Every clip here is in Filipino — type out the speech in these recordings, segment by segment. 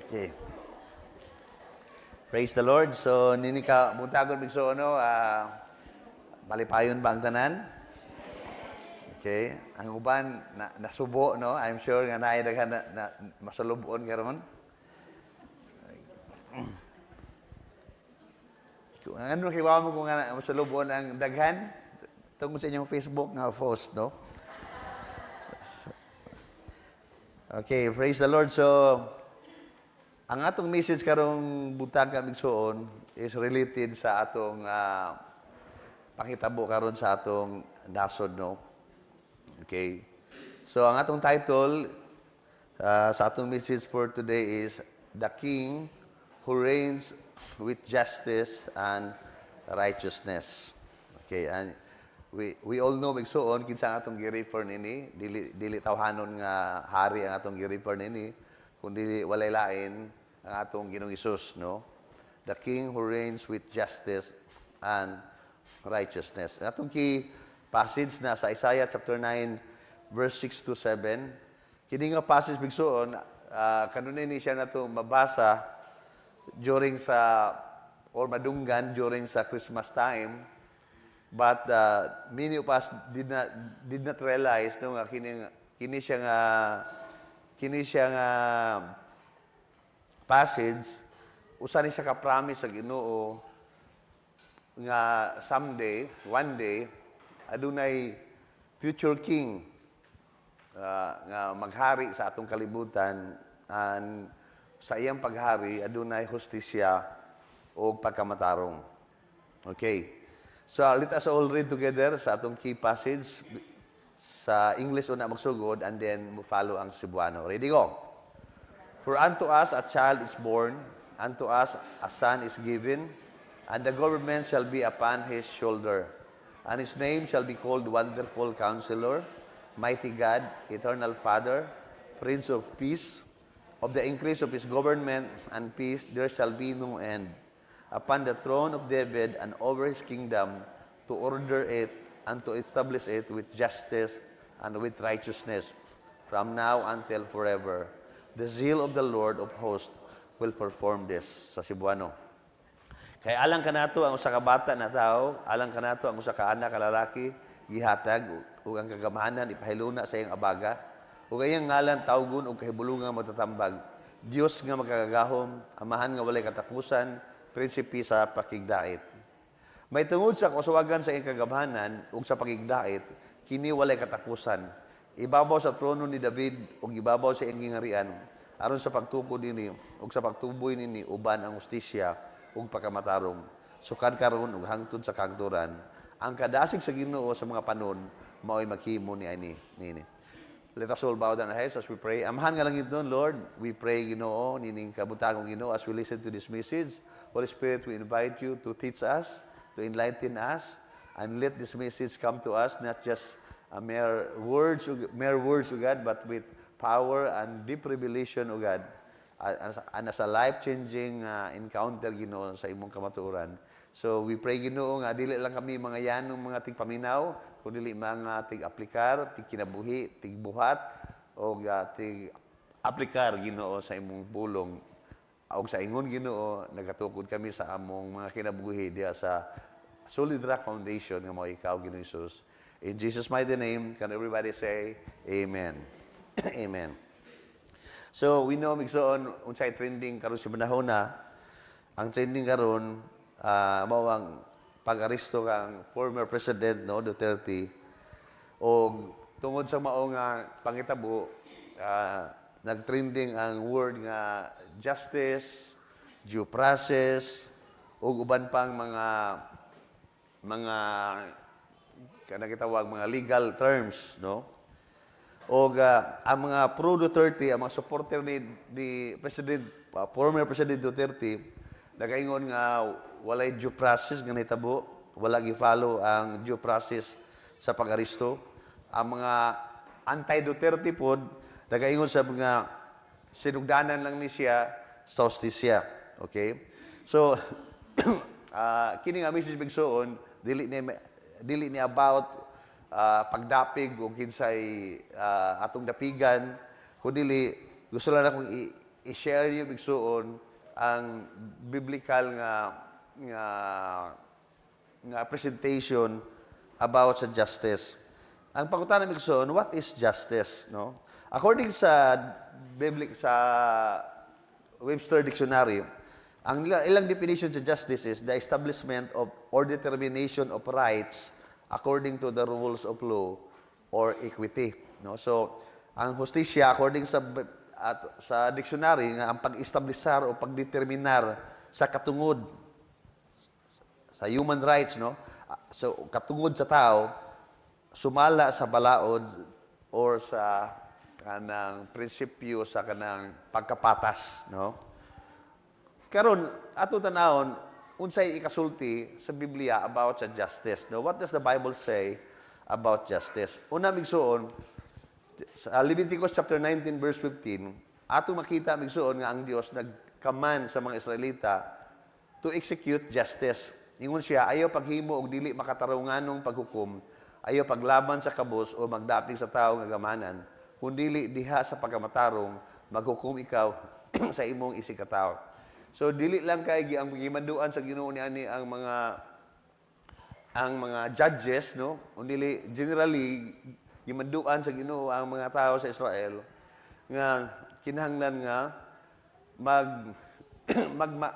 Okay. Praise the Lord. So, nini ka, buntagon bigso, malipayon ba ang tanan? Okay. Ang uban, nasubo, no? I'm sure nga naidaghan na masalubon karon. Ano kibawa mo kung masalubon ang daghan? Tungkol sa inyong Facebook nga post, no? Okay, praise the Lord. So, ang atong message karong butang kamigsoon is related sa atong pakitabo karon sa atong nasod, no? Okay. So, ang atong title sa atong message for today is The King Who Reigns with Justice and Righteousness. Okay, and we all know migsoon kinsa ang atong gi-refer nini, dili tawhanon nga hari ang atong gi-refer nini, kundi walay lain ang atong Ginoong Hesus, no? The King who reigns with justice and righteousness. Ang atong key passage na sa Isaiah chapter 9 verse 6 to 7. Kini nga passage bigsoon kanunay ni siya nato mabasa during sa or madunggan during sa Christmas time. But many of us did not realize no nga kini siya nga passage usa ni siya ka promise sa Ginoo nga someday, one day adunay future king nga maghari sa atong kalibutan, and sa iyang paghari adunay hustisya o pagkamatarong. Okay. So let us all read together sa atong key passage sa English una magsugod and then mo follow ang Cebuano. Ready, go. For unto us a child is born, unto us a son is given, and the government shall be upon his shoulder. And his name shall be called Wonderful Counselor, Mighty God, Eternal Father, Prince of Peace. Of the increase of his government and peace there shall be no end. Upon the throne of David and over his kingdom, to order it and to establish it with justice and with righteousness, from now until forever. The zeal of the Lord of hosts will perform this. Sa Cebuano. Kaya alang ka nato ang usa ka bata na tao, alang ka nato ang usa ka anak ka lalaki, gihatag ug ang kagamahanan ipahiluna sa iyang abaga, ug iyang ngalan tawgon og kahibulungang matatambag. Dios nga magkagahom, amahan nga walay katapusan, prinsipe sa pakigdait. May tungod sa kausawagan sa iyang kagamahanan ug sa pakigdait, kini walay katapusan. Ibabaw sa trono ni David ug ibabaw sa iyang gingarian, aron sa pagtukod nini ug sa pagtuboy nini uban ang hustisya ug pagkamatarong. Sukad karon ug hangtod sa kagturan. Ang kadasig sa Ginoo sa mga panon mao'y maghimo ni nini. Let us all bow down our heads as we pray. Amahan nga lang ito, Lord. We pray, Ginoo, nining kabutagong Ginoo, as we listen to this message. Holy Spirit, we invite you to teach us, to enlighten us, and let this message come to us, not just mere words, O God, but with power and deep revelation, O God, and as a life-changing encounter, Ginoo, sa imong kamatuoran. So we pray, Ginoo, nga dili lang kami mga yanong mga tigpaminaw, kundi mga tig-aplikar, tig-kinabuhi, tig-buhat, o tig-aplikar, Ginoo, sa imong pulong. O sa ingon, Ginoo, nagatukod kami sa among mga kinabuhi diya sa solid rock foundation nga mo ikaw, Ginoong Hesus. In Jesus' mighty name, can everybody say, Amen. Amen. So, we know, migsoon, unsay trending karon sa panahon na, ang trending karon, mao ang pag-aristo kang former President, no, Duterte, o tungod sa mao nga pangitabo, nag-trending ang word nga justice, due process, o uban pang mga kanagitawag mga legal terms, no? O ang mga pro-Duterte, ang mga supporter ni President, former President Duterte, nagaingon nga walay due process nga nahitabo, wala gi-follow ang due process sa pag-aristo. Ang mga anti-Duterte pod nagaingon sa mga sinugdanan lang ni siya sa hustisya. Okay? So kini nga message bigsoon dili ni about pagdapig o kinsay atong dapigan, kundi gusto lang akong i-share niyo bigsuon ang biblical nga nga presentation about sa justice. Ang pangutana bigsuon, what is justice, no? According sa Webster Dictionary, ang ilang definition sa justice is the establishment of or determination of rights according to the rules of law or equity, no? So, ang hustisya according sa dictionary nga ang pag-establishar o pagdeterminar sa katungod sa human rights, no? So, katungod sa tao sumala sa balaod or sa kanang prinsipyo sa kanang pagkapatas, no? Karon ato tanawon unsay ikasulti sa Biblia about sa justice, no? What does the Bible say about justice? Una migsuon sa Leviticus chapter 19 verse 15, ato makita migsuon nga ang Dios nagkaman sa mga Israelita to execute justice. Ingon siya, ayaw paghimo og dili makatarunganong paghukom, ayaw paglaban sa kabus o magdapig sa tao nga gamanan, kundili diha sa pagkamatarong maghukom ikaw sa imong isikataw. So dili lang kay ang gimanduan sa Ginoo ni ani ang mga judges, no? Undili generally gimanduan sa Ginoo ang mga tao sa Israel nga kinahanglan nga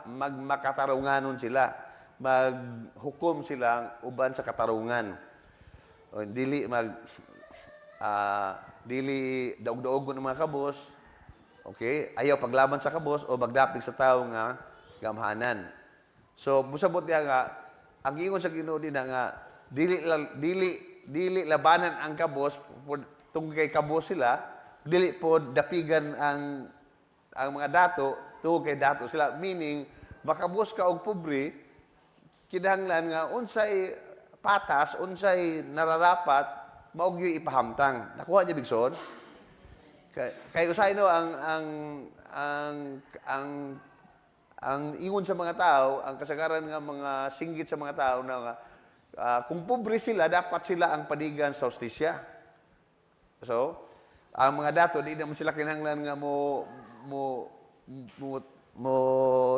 magmakatarunganon sila, maghukom sila uban sa katarungan. O dili dili daog-daogon ang mga kabos. Okay? Ayaw paglaban sa kabos o magdapig sa tao nga gamhanan. So busabot niya nga ang ingon sa Ginoo din nga dili labanan ang kabos tungkol kay kabos sila, dili po dapigan ang mga dato tungkol kay dato sila, meaning makabos ka og pobre kinahanglan nga unsay patas, unsay nararapat maog yoy ipahamtang. Nakuha niya bigson? Kay usay no ang ingon sa mga tao, ang kasagaran nga mga singgit sa mga tao na kung pobre sila, dapat sila ang panigan sa hustisya. So, ang mga dato, di naman sila kinahanglan nga mo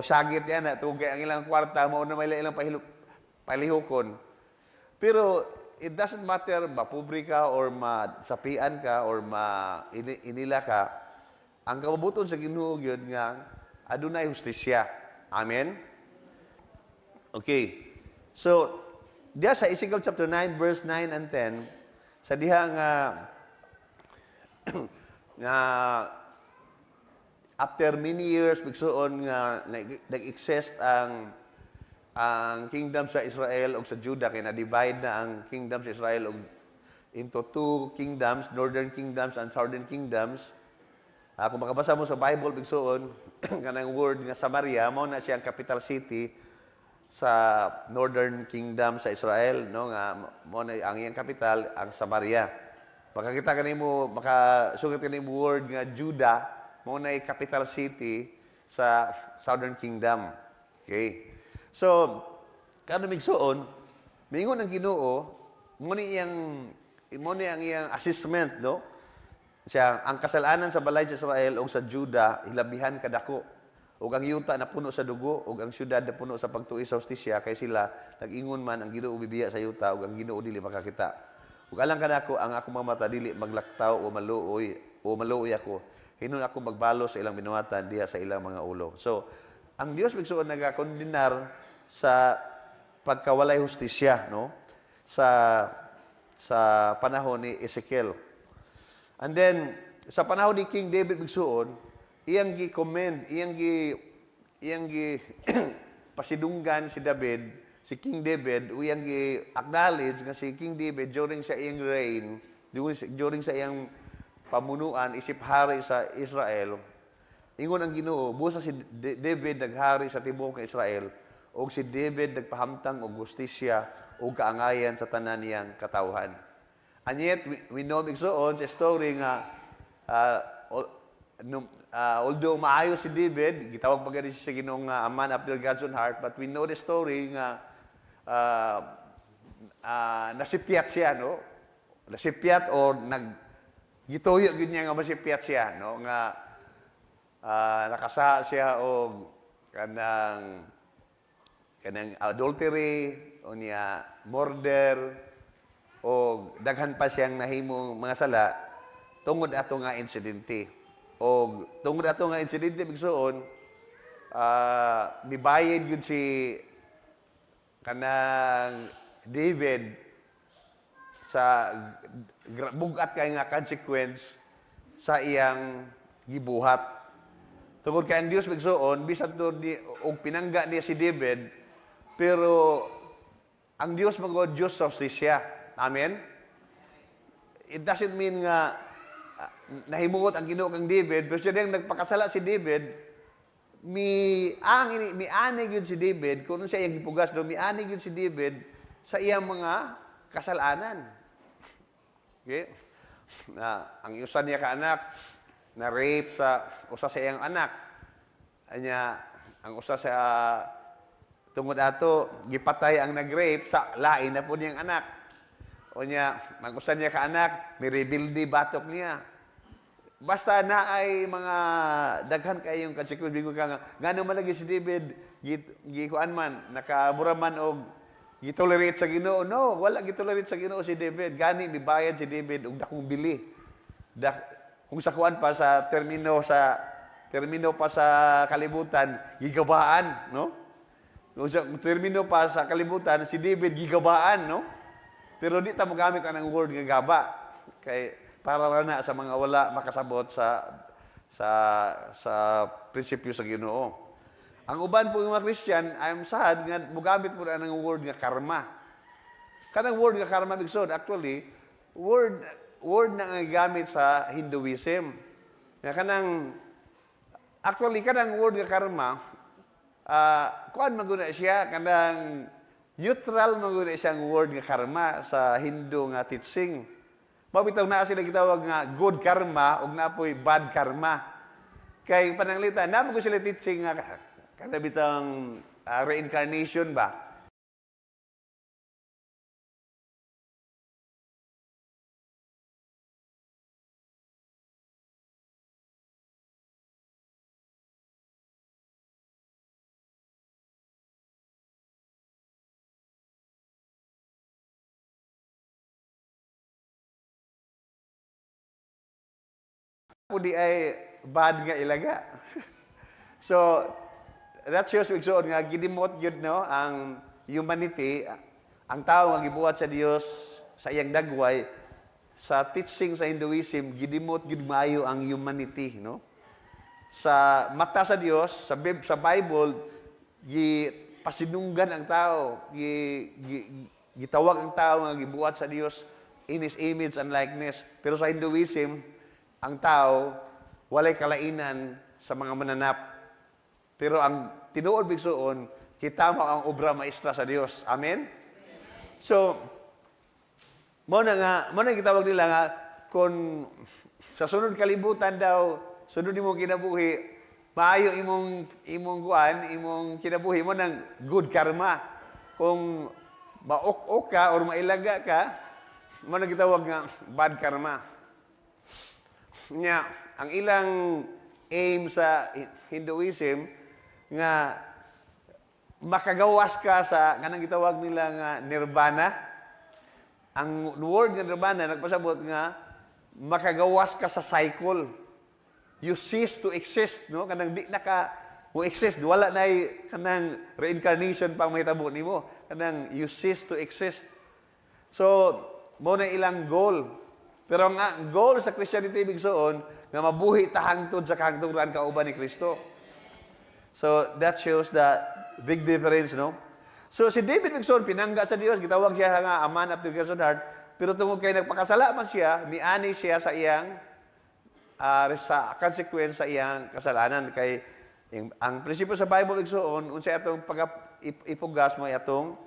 sagit yan na tugay ang ilang kwarta, mo na may ilang palihukon. Pero, it doesn't matter, mapobre ka or masapian ka or inila ka, ang kamabuton sa Ginoo yun nga, adunay hustisya. Amen? Okay. So, diya sa Ezekiel chapter 9, verse 9 and 10, sa diha nga after many years, bigsuon nga nag-exist ang kingdom sa Israel o sa Judah, kaya na-divide na ang kingdom sa Israel into two kingdoms, northern kingdoms and southern kingdoms. Kung makabasa mo sa Bible, bigsuon, kanang word nga Samaria, mo na siyang capital city sa Northern Kingdom sa Israel, no? Nga mo na ang iyang capital ang Samaria. Makakita kanimo, makasugat kanimo word nga Judah, mo na capital city sa Southern Kingdom. Okay. So, kano migsuon, mingon ang Ginoo, mo ni ang iyang assessment, no? Siya ang kasalanan sa balay sa Israel o sa Judah hilabihan kadako. Ug ang yuta na puno sa dugo, ug ang syudad na puno sa pagtuis sa hustisya, kay sila nag-ingon man ang Ginoo bibiya sa yuta, ug ang Ginoo dili makakita. Ug alang kanako ang akong mga mata dili maglaktaw o maluoy ako. Hinon ako magbalo sa ilang binuhatan diha sa ilang mga ulo. So, ang Dios bigsuon nagakondenar sa pagkawalay hustisya, no? Sa panahon ni Ezekiel. And then sa panahon ni King David bigsuon, iyang gi-commend, iyang gi pasidunggan si King David, iyang gi-acknowledge nga si King David during sa iyang reign, during sa iyang pamunuan, isip hari sa Israel, ingon ang Ginoo, busa si David naghari sa tibuok ng Israel, o si David nagpahamtang og justisya o kaangayan sa tanan niyang katawhan. And yet, we know bigsoon sa story nga although maayos si David, gitawag pa gani siya Ginoong a man after God's own heart, but we know the story nga nasipyat siya, no? Nasipyat o gituyo gid niya nga masipyat siya, no? Nga nakasa siya og kanang adultery o niya murder o daghan pa siyang nahimong mga sala tungod ato nga insidente. O tungod ato nga insidente bigsoon, mibayad yun si kanang David sa bugat kay nga consequence sa iyang gibuhat. Tungod kay ang Dios bigsoon, bisan to og pinangga niya si David, pero ang Dios magod Dios sa justisya. Amen? It doesn't mean nga nahimuot ang Ginoo kang David, pero siya diyang nagpakasala si David, mianig yun si David, kung siya yung hipugas, mianig yun si David sa iyang mga kasalanan. Okay? Ang usa niya ka anak, na rape sa usa sa iyang anak. Ang usa sa tungod ato, gipatay ang nag-rape sa lain na po niyang anak. O niya, mag-usan niya ka anak, may rebuildi batok niya. Basta na ay mga daghan kayong consequence. Bigo ka nga, gano'n man lagi si David, gikuan man, nakamura man o gitolerate sa Ginoo. No, wala gitolerate sa Ginoo si David. Gani, mibayad si David og dakong bili. Kung sa kuan pa sa termino pa sa kalibutan, gigabaan, no? Kung sa termino pa sa kalibutan, si David gigabaan, no? Pero di ta mogamit ang word nga gaba kay para na sa mga wala makasabot sa prinsipyo sa Ginoo. Ang uban po mga Christian, I'm sad nga mogamit po ang word nga karma. Kanang word nga karma bigsod actually word na nga gamit sa Hinduism. Nga kanang word nga karma kuan maguna siya kanang neutral maguna siyang word nga karma sa Hindu nga teaching. Mabitaw na sila gitawag nga good karma ug napoy bad karma. Kay pananglitan namo ko sila teaching nga kada bitang reincarnation ba. Di ay bad nga ilaga. So, that shows igsoon nga gidimot yun no, ang humanity, ang tao nga gibuhat sa Dios sa iyang dagway, sa teaching sa Hinduism, gidimot gid maayo ang humanity, no? Sa mata sa Dios, sa Bible, pasinunggan ang tao, gitawag ang tao nga gibuhat sa Dios in His image and likeness. Pero sa Hinduism, ang tao, walay kalainan sa mga mananap. Pero ang tinuod bigsoon, kita mo ang obra maestra sa Dios. Amen? So, mo na gitawag nila nga, kung sa sunod kalibutan daw, sunod mo kinabuhi, maayo imong kinabuhi mo ng good karma. Kung maok-ok ka or mailaga ka, mo na gitawag nga bad karma. Nya, ang ilang aim sa Hinduism nga makagawas ka sa kanang gitawag nila nga nirvana. Ang word nga nirvana nagpasabot nga makagawas ka sa cycle. You cease to exist, no? Kanang di naka mo exist, wala na kanang reincarnation pang mahitabo nimo. Kanang you cease to exist. So, mo na ilang goal. Pero ang goal sa Christianity bigsoon nga mabuhi ta hangtod sa kahangturan kauban ni Kristo. So that shows the big difference, no? So si David bigsoon pinangga sa Dios, gitawag siya nga a man after God's own heart, pero tungod kay nagpakasala man siya, miani siya sa iyang sa consequence sa iyang kasalanan kay ang prinsipyo sa Bible bigsoon unsay atong ipugas mo atong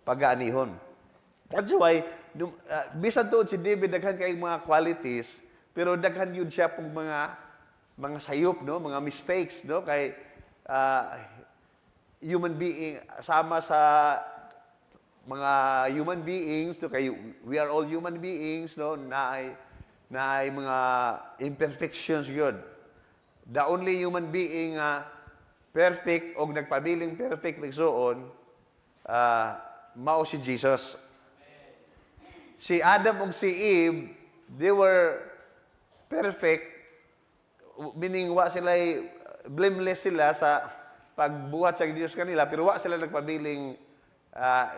pag-aanihon. That's why, bisan tuod si David, daghan kay mga qualities, pero daghan yun siya pong mga sayop, no? Mga mistakes, no? Kay human being, sama sa mga human beings, no? Kay we are all human beings, no? Na ay mga imperfections yun. the only human being perfect o nagpabiling perfect igsuon, mao si Jesus. Si Adam ug si Eve, they were perfect, meaning wa sila blameless sila sa pagbuhat sa Diyos kanila, pero wa sila nagpabiling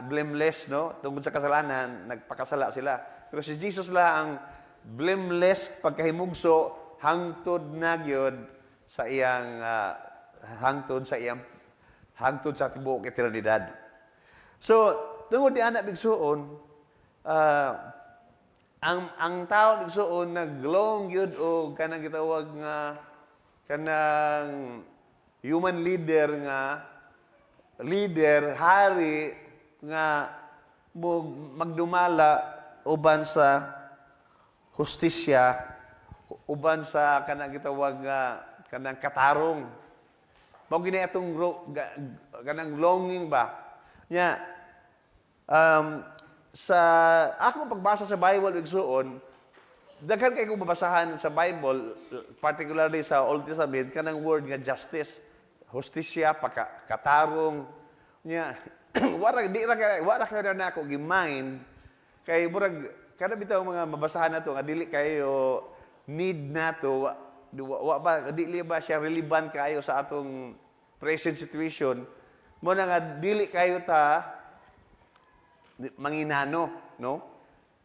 blameless, no? Tungkol sa kasalanan, nagpakasala sila. Pero si Jesus la ang blameless pagkahimugso hangtod na gyud sa iyang hangtod sa tibuok eternidad. So, tungod di anak bigsuon, ang tao bigsuon naglong gyud og kanang gitawag nga kanang human leader, hari nga magdumala uban sa hustisya, uban sa kanang gitawag nga kanang katarong. Mao gini atong kanang longing ba? Nya sa ako pagbasa sa Bible igsuon, daghan kay kong mabasahan sa Bible, particularly sa Old Testament, kanang word nga justice, hustisya, katarong. Nya wara kayo na ako gi-mind kay murag kada bitaw mga mabasahan nato nga dili kayo need nato dili ba siya relevant kayo sa atong present situation mo na nga dili kayo ta manginano, no?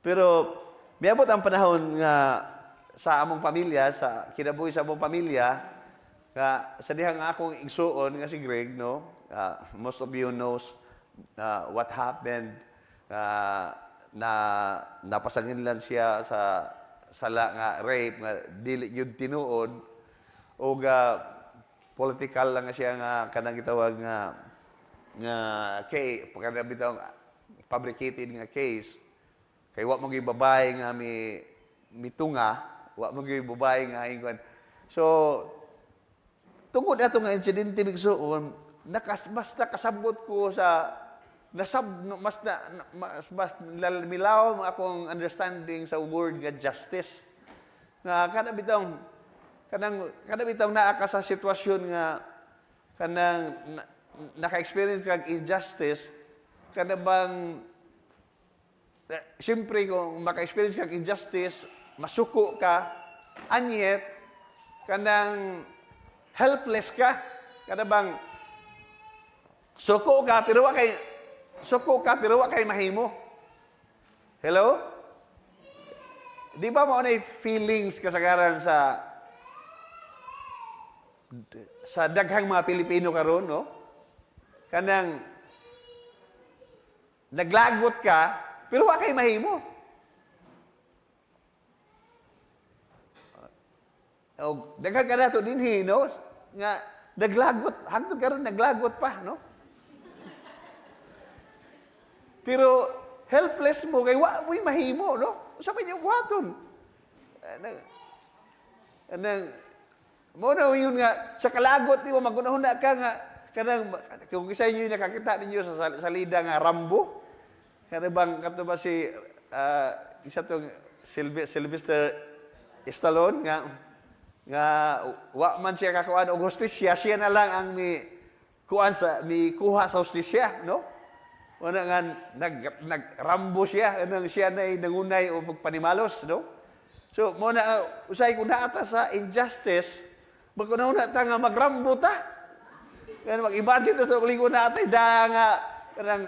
Pero miabot ang panahon nga sa among pamilya, sa kinabuhi sa among pamilya, nga sa dihang akong igsuon nga si Greg, no? Most of you knows what happened. Na napasanginlan siya sa sala nga rape nga dili gyud tinuod o political lang nga siya nga kanang gitawag nga kay pagkada bitaw fabricated nga case kay wa mo gyud babae nga mitunga, wa mo gyud babae nga ingon. So tungod ato nga insidente bigsuon, mas nakasabot ko sa mas milaw akong understanding sa word nga justice. Nga kada bitaw naa ka sa sitwasyon nga kanang naka-experience kag injustice, kada bang siyempre kung maka-experience kag injustice, masuko ka, and yet kanang helpless ka. Kada bang suko ka pero wa kay mahimo. Hello? Di ba mo na feelings kasagaran sa daghang mga Pilipino karon, no? Kanang naglagot ka pero wa kay mahimo. Daghan ka nato dinhi, no? Nga naglagot, hangtod karon naglagot pa, no? Pero helpless mo kay wa mo'y mahimo, no? Usa pa yung buhaton. Mo na yun nga sa kalagot di mo magunahon na ka nga kanang kung isa niyo nakakita ninyo sa salida nga Rambo. Kada bang kato ba si isa tong Sylvester Stallone nga wa man siya kakuan og hustisya, siya na lang ang kuha sa hustisya, no? Wala nga, nag-Rambo siya, siya na nangunay o magpanimalos, no? So, muna, usay kung naata sa injustice, magkunaw na ta nga mag-Rambo ta. Kaya mag-imagine na sa kuling na ata, nga, kanang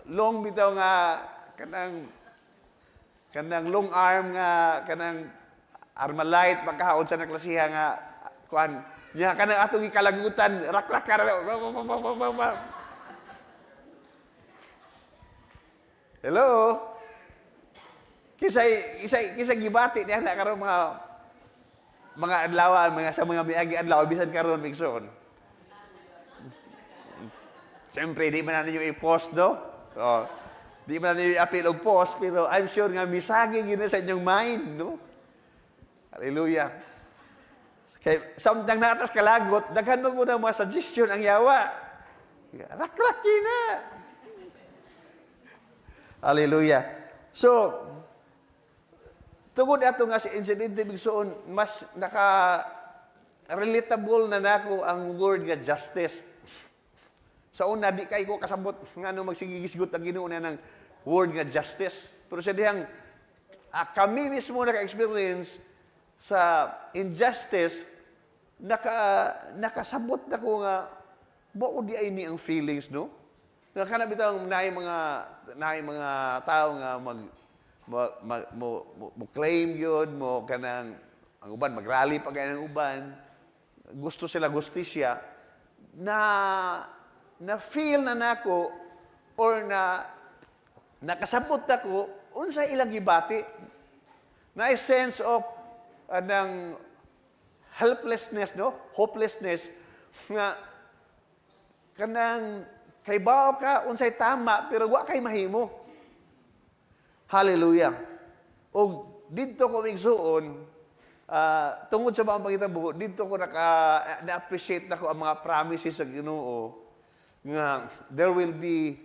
long bitaw nga, kanang long arm nga, kanang Armalite, pagkahaon sa naklasiha nga, kuan, niya, kanang atong ikalagutan, rak-rak, hello? Kisay gibati niya na karon mga adlaw, sa mga miagi adlaw bisan karon bigsoon. Siyempre, di man na ninyo i-post, no? So, di man na ninyo i-appeal og post, pero I'm sure nga misagi yun sa inyong mind, no? Hallelujah. Kaya samtang natas kalagot, daghan mo muna mga suggestion ang yawa. Rak-raki na. Hallelujah. So, tungod ato nga si incident bigsoon, mas relatable na nako ang word nga justice. Sa una, di kay ko kasabot nga no magsigigisgot ang Ginoo na ng word nga justice. Pero sa dihang kami mismo naka-experience sa injustice, nakasabot na ko nga, bao di ay ni ang feelings, no? Kana bitang naay mga tao nga mo claim yun, mo kanang ang uban magrally pa kay ng uban, gusto sila justisya na feel na nako or nakasabot ako unsa ilang gibati na a sense of ng helplessness, no? Hopelessness nga kanang kay bao ka unsay tama pero wa kay mahimo. Hallelujah. O didto ko igsuon tungod sa mga pangitabo, didto ko na-appreciate nako ang mga promises sa Ginoo nga there will be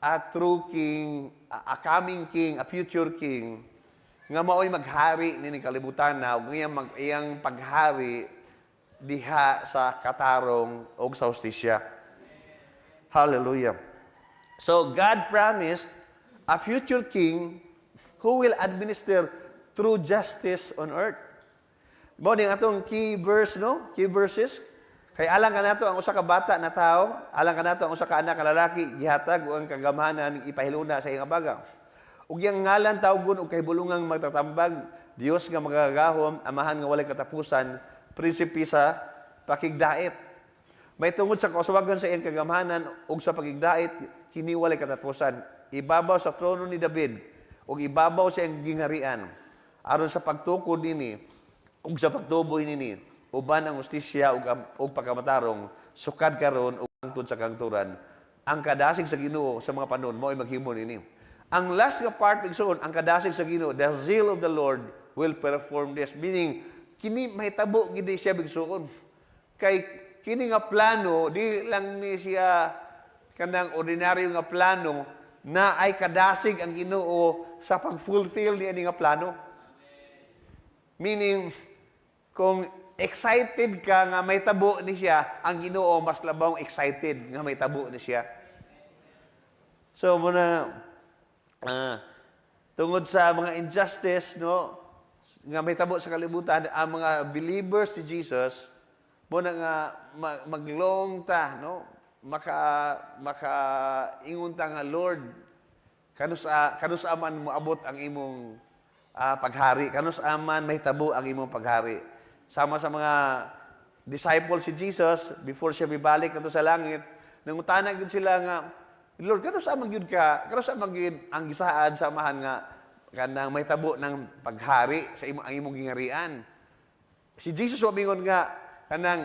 a true king, a coming king, a future king nga mao'y maghari nini kalibutan na ug iyang paghari diha sa katarong ug sa hustisya. Hallelujah. So God promised a future king who will administer true justice on earth. Mao ning atong key verse, no? Key verses. Kay alang kanato ang usa ka bata na tao, alang kanato ang usa ka anak ka lalaki gihatag og ang kagamahanan ipahiluna sa iyang abaga. Ug yang ngalan tawgon og kahibulungang magtatambag, Dios nga magagahom, amahan nga walay katapusan, prinsipe sa pakigdait. May tungod sa kausawagan sa iyang kagamahanan ug sa pakigdait kini walay katapusan. Ibabaw sa trono ni David ug ibabaw sa iyang gingharian aron sa pagtukod nini ug sa pagtuboy nini uban ang hustisya ug pagkamatarong sukad karon ug hangtod sa kangturan. Ang kadasig sa Ginoo sa mga panon mao ay maghimo nini. Ang last nga part igsoon, ang kadasig sa Ginoo, the zeal of the Lord will perform this. Meaning, kini mahitabo gid siya bigsuon. Kay kini nga plano, di lang ni siya kanang ordinaryo nga plano na ay kadasig ang Ginoo sa pag-fulfill niya nga plano. Meaning, kung excited ka nga may tabo ni siya, ang Ginoo mas labang excited nga may tabo ni siya. So, muna, tungod sa mga injustice, no, nga may tabo sa kalibutan, ang mga believers ni Jesus, muna nga maglong ta, no, maka-ingon ta nga, Lord, kanus aman moabot ang imong paghari, kanus aman may tabo ang imong paghari. Sama sa mga disciples si Jesus, before siya bibalik ato sa langit, nangutana gyud sila nga, Lord, kanus aman gyud ka, kanus aman gyud ang gisaad samahan nga kanang may tabo ng paghari sa ang imong gingharian. Si Jesus wabingon nga kanang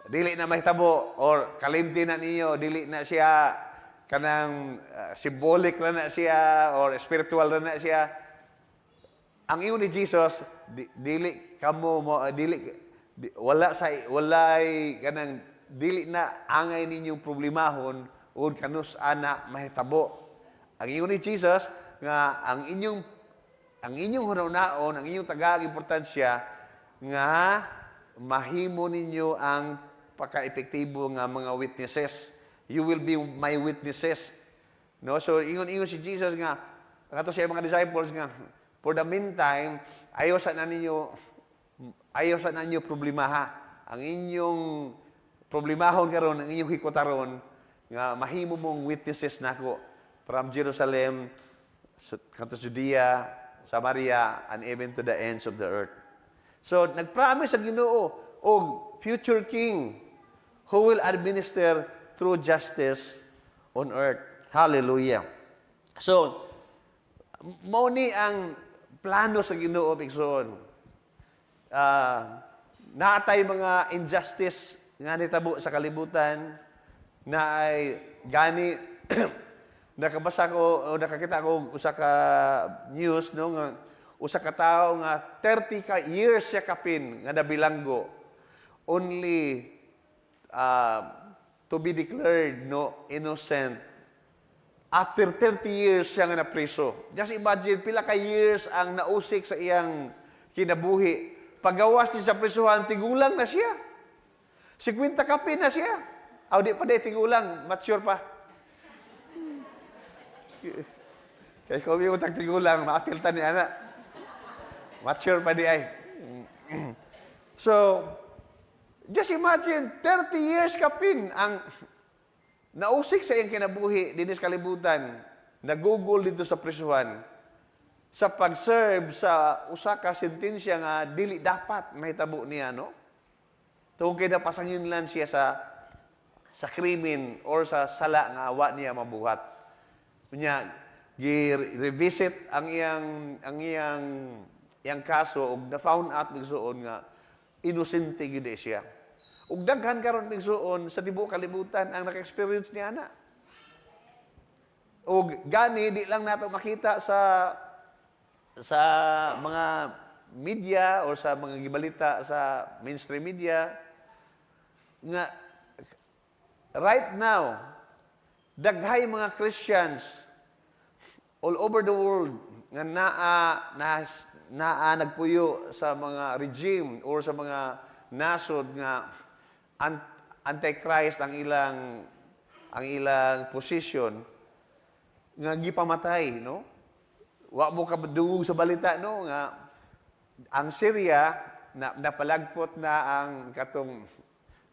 dili na may tabo or kalimti na ninyo, dili na siya kanang symbolic na siya or spiritual na siya. Ang ingon ni Jesus, dili kamo mo walay kanang dili na angay ninyong problemahon o kanus ana mahitabo. Ang ingon ni Jesus nga ang inyong hunaon, ang inyong tagag importansya nga mahimo ninyo ang pagka-epektibo nga mga witnesses. You will be my witnesses. No? So ingon si Jesus nga kato sa mga disciples nga for the meantime, ayaw sa na ninyo problemaha. Ang inyong problemahon karon, ang inyong hikotaron, nga mahimo mong witnesses nako from Jerusalem, kanto Judea, Samaria, and even to the ends of the earth. So, nagpromise ang Ginoo o future king who will administer true justice on earth. Hallelujah. So, mao ni ang plano sa Ginoo bigsoon. Naatay mga injustice nga nitabo sa kalibutan na ay gani nakabasa ko o nakakita ko usa ka news no nga usa ka tawo nga 30 years siya kapin nga nabilanggo only to be declared no innocent after 30 years siya nga napriso. Just imagine pila ka years ang nausik sa iyang kinabuhi Pagawas niya sa prisuhan, tigulang na siya. 50 kape na siya. Aw, di pa di, tigulang. Mature pa. Kaya kung yung tigulang, maapiltan niya na. Mature pa di ay. So, just imagine, 30 years kapin ang nausik sa iyang kinabuhi dinis kalibutan, nagugol dito sa prisuhan sa pag-serve sa usa ka sentensya nga dili dapat mahitabo niya, no? Tungkol kay napasanginlan siya sa krimen or sa sala nga awa niya mabuhat. Kunya, gi-revisit ang iyang kaso ug na-found out bigsoon nga inosente gyud siya. Ug daghan karon bigsoon sa tibuok kalibutan ang naka-experience niya na. Ug gani di lang nato makita sa mga media o sa mga gibalita sa mainstream media nga right now daghay mga Christians all over the world nga nagpuyo sa mga regime or sa mga nasod nga antichrist ang ilang position nga gipamatay, no? Wa mo ka dungog sa balita, no, nga ang Syria napalagpot na ang katong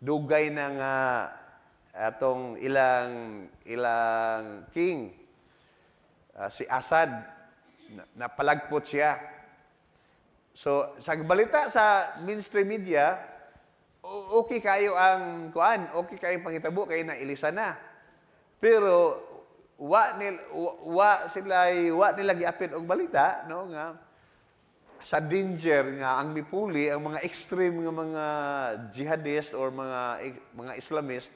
dugay ng atong ilang king, si Assad, napalagpot siya. So, sa balita sa mainstream media, okay kayo ang kuan, okay kayo ang panghitabo, kayo na ilisa na. Pero, wa nila giapit og balita, no, nga sa danger nga ang mipuli ang mga extreme nga mga jihadist or mga Islamist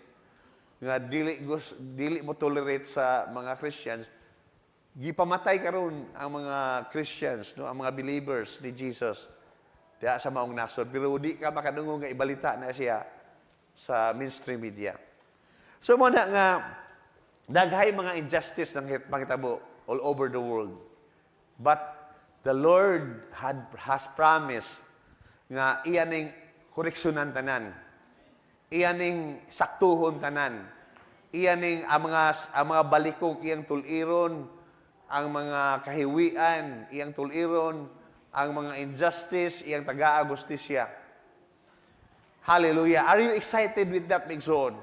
nga dili mo tolerate sa mga Christians, gipamatay karon ang mga Christians, no, ang mga believers ni Jesus diha sa maong nasod, pero di ka makadungog nga ibalita na siya sa mainstream media. So mo na nga daghay mga injustice ng pangitabo all over the world, but the Lord has promised nga iyaning koreksyonan tanan, iyaning saktuhon tanan, iyaning ang mga balikog iyang tuliron, ang mga kahiwian iyang tuliron, ang mga injustice iyang taga-agustisya. Hallelujah. Are you excited with that, Migsoon?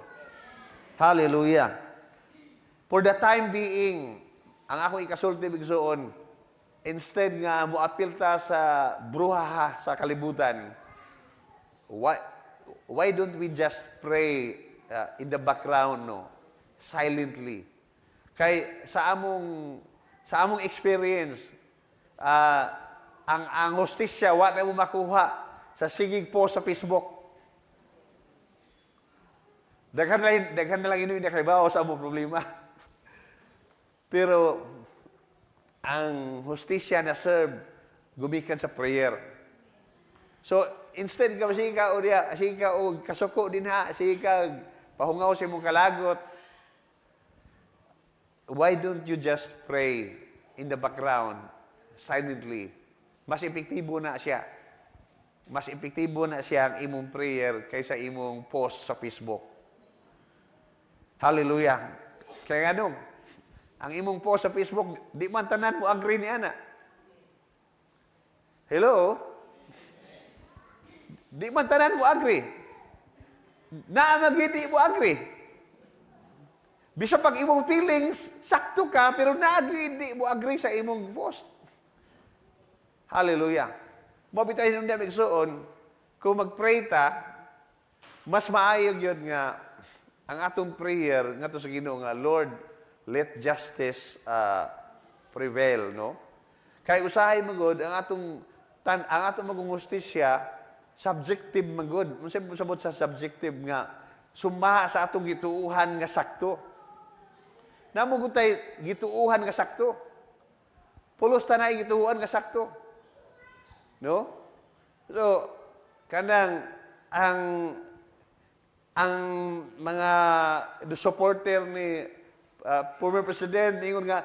Hallelujah. For the time being, ang ako ikasulti, Migsoon, instead nga muapil ta sa bruhaha sa kalibutan, why don't we just pray in the background, no, silently? Kay sa among experience, ang hostisya wa na mo makuha sa sigig po sa Facebook. Daghan na lang inuwi na kay bawo sa among problema. Pero ang hostisya na serve gumikan sa prayer. So instead ka sige ka og kasuko din ha, sige ka pahungaw sa imong kalagot. Why don't you just pray in the background silently? Mas epektibo na siya. Mas epektibo na siya ang imong prayer kaysa imong post sa Facebook. Hallelujah. Kaya ano, ang imong post sa Facebook, di man tanan mo agree ni ana. Hello? Di man tanan mo agree. Naamagi di mo agree. Bisa pag imong feelings, sakto ka, pero di mo agree sa imong post. Hallelujah. Mabitay nung damig suon, kung mag-pray ta, mas maayog yun nga, ang atong prayer, nga to sa Ginoo nga, Lord, let justice prevail, no? Kay usahay magod ang atong magong hustisya subjective magod. Unsa sabot sa subjective nga sumaha sa atong gituuhan nga sakto. Namo gutay gituuhan nga sakto. Pulos tanay gituuhan nga sakto. No? So kanang ang mga supporter ni former president ningon nga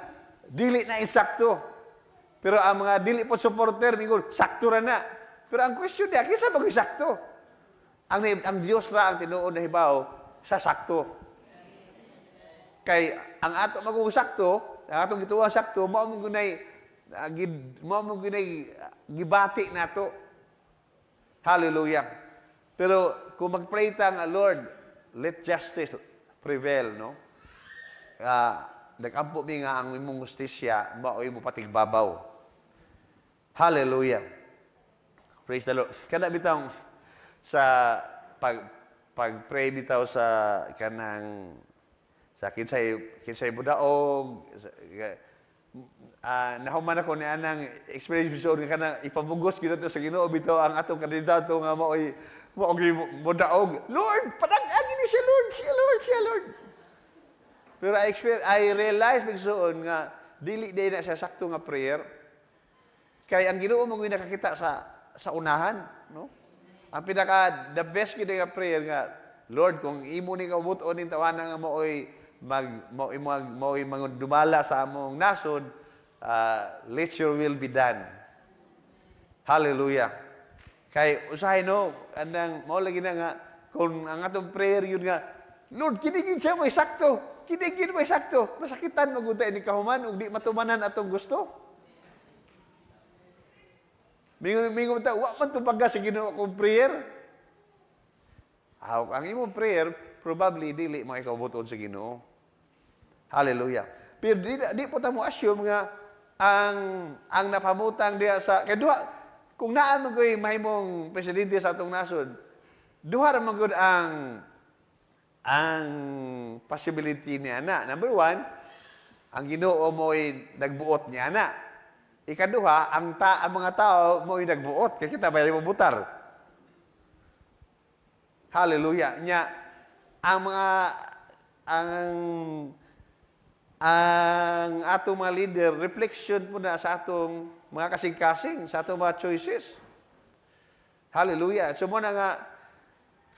dili na insakto. Pero ang mga dili po supporter ningon sakto ra na. Pero ang question niya, kinsa ba sakto? Ang Dios ra ang tinuod na hibaw sa sakto. Kay ang ato sakto, ang atong gituwa sakto, mao mo gunay gibati nato. Hallelujah. Pero kung mag-pray ta nga, Lord, let justice prevail, no? Nag-ampo mi nga ang imong justisya, maoy mo patigbabaw. Hallelujah. Praise the Lord. Kada bitaw sa pag-pray bitaw sa kanang sa kinsay budaog, nahuman ako ni anang experience bitaw nga kanang ipamugos gid sa Ginoo bitaw ang atong kandidato nga maoy budaog. Lord, padang-agi ni siya, Lord. Pero I realize bigsoon nga dili day na siya sakto nga prayer. Kay ang Ginoo mo gyud nakakita sa unahan, no? Ang the best gid nga prayer nga, Lord, kung imo ni kabuton ning tawanan nga maoy dumala sa among nasod, let your will be done. Hallelujah. Kay usahay no, anang mao lagi na nga kung ang atong prayer yun nga, Lord, kinigin siya may sakto. Kinigin may sakto. Masakitan magutay ni kahuman ug di matumanan atong gusto. Mingon ta, wa man tupaga sa Ginoo akong prayer. Ang imong prayer probably dili makikabuton sa Ginoo. Hallelujah. Pero di po ta mo assume nga ang napamutang diha sa kay duha kung naa man koy mahimong presidente sa atong nasod, duha ra man gud ang possibility ni ana. Number one, ang Ginoo mo'y nagbuot ni ana. Ikaduha, ang mga tao mo'y nagbuot kay kita bay mabutar. Hallelujah. Nya ang atong mga leader reflection po na sa atong mga kasing-kasing, sa atong mga choices. Hallelujah. So mo na nga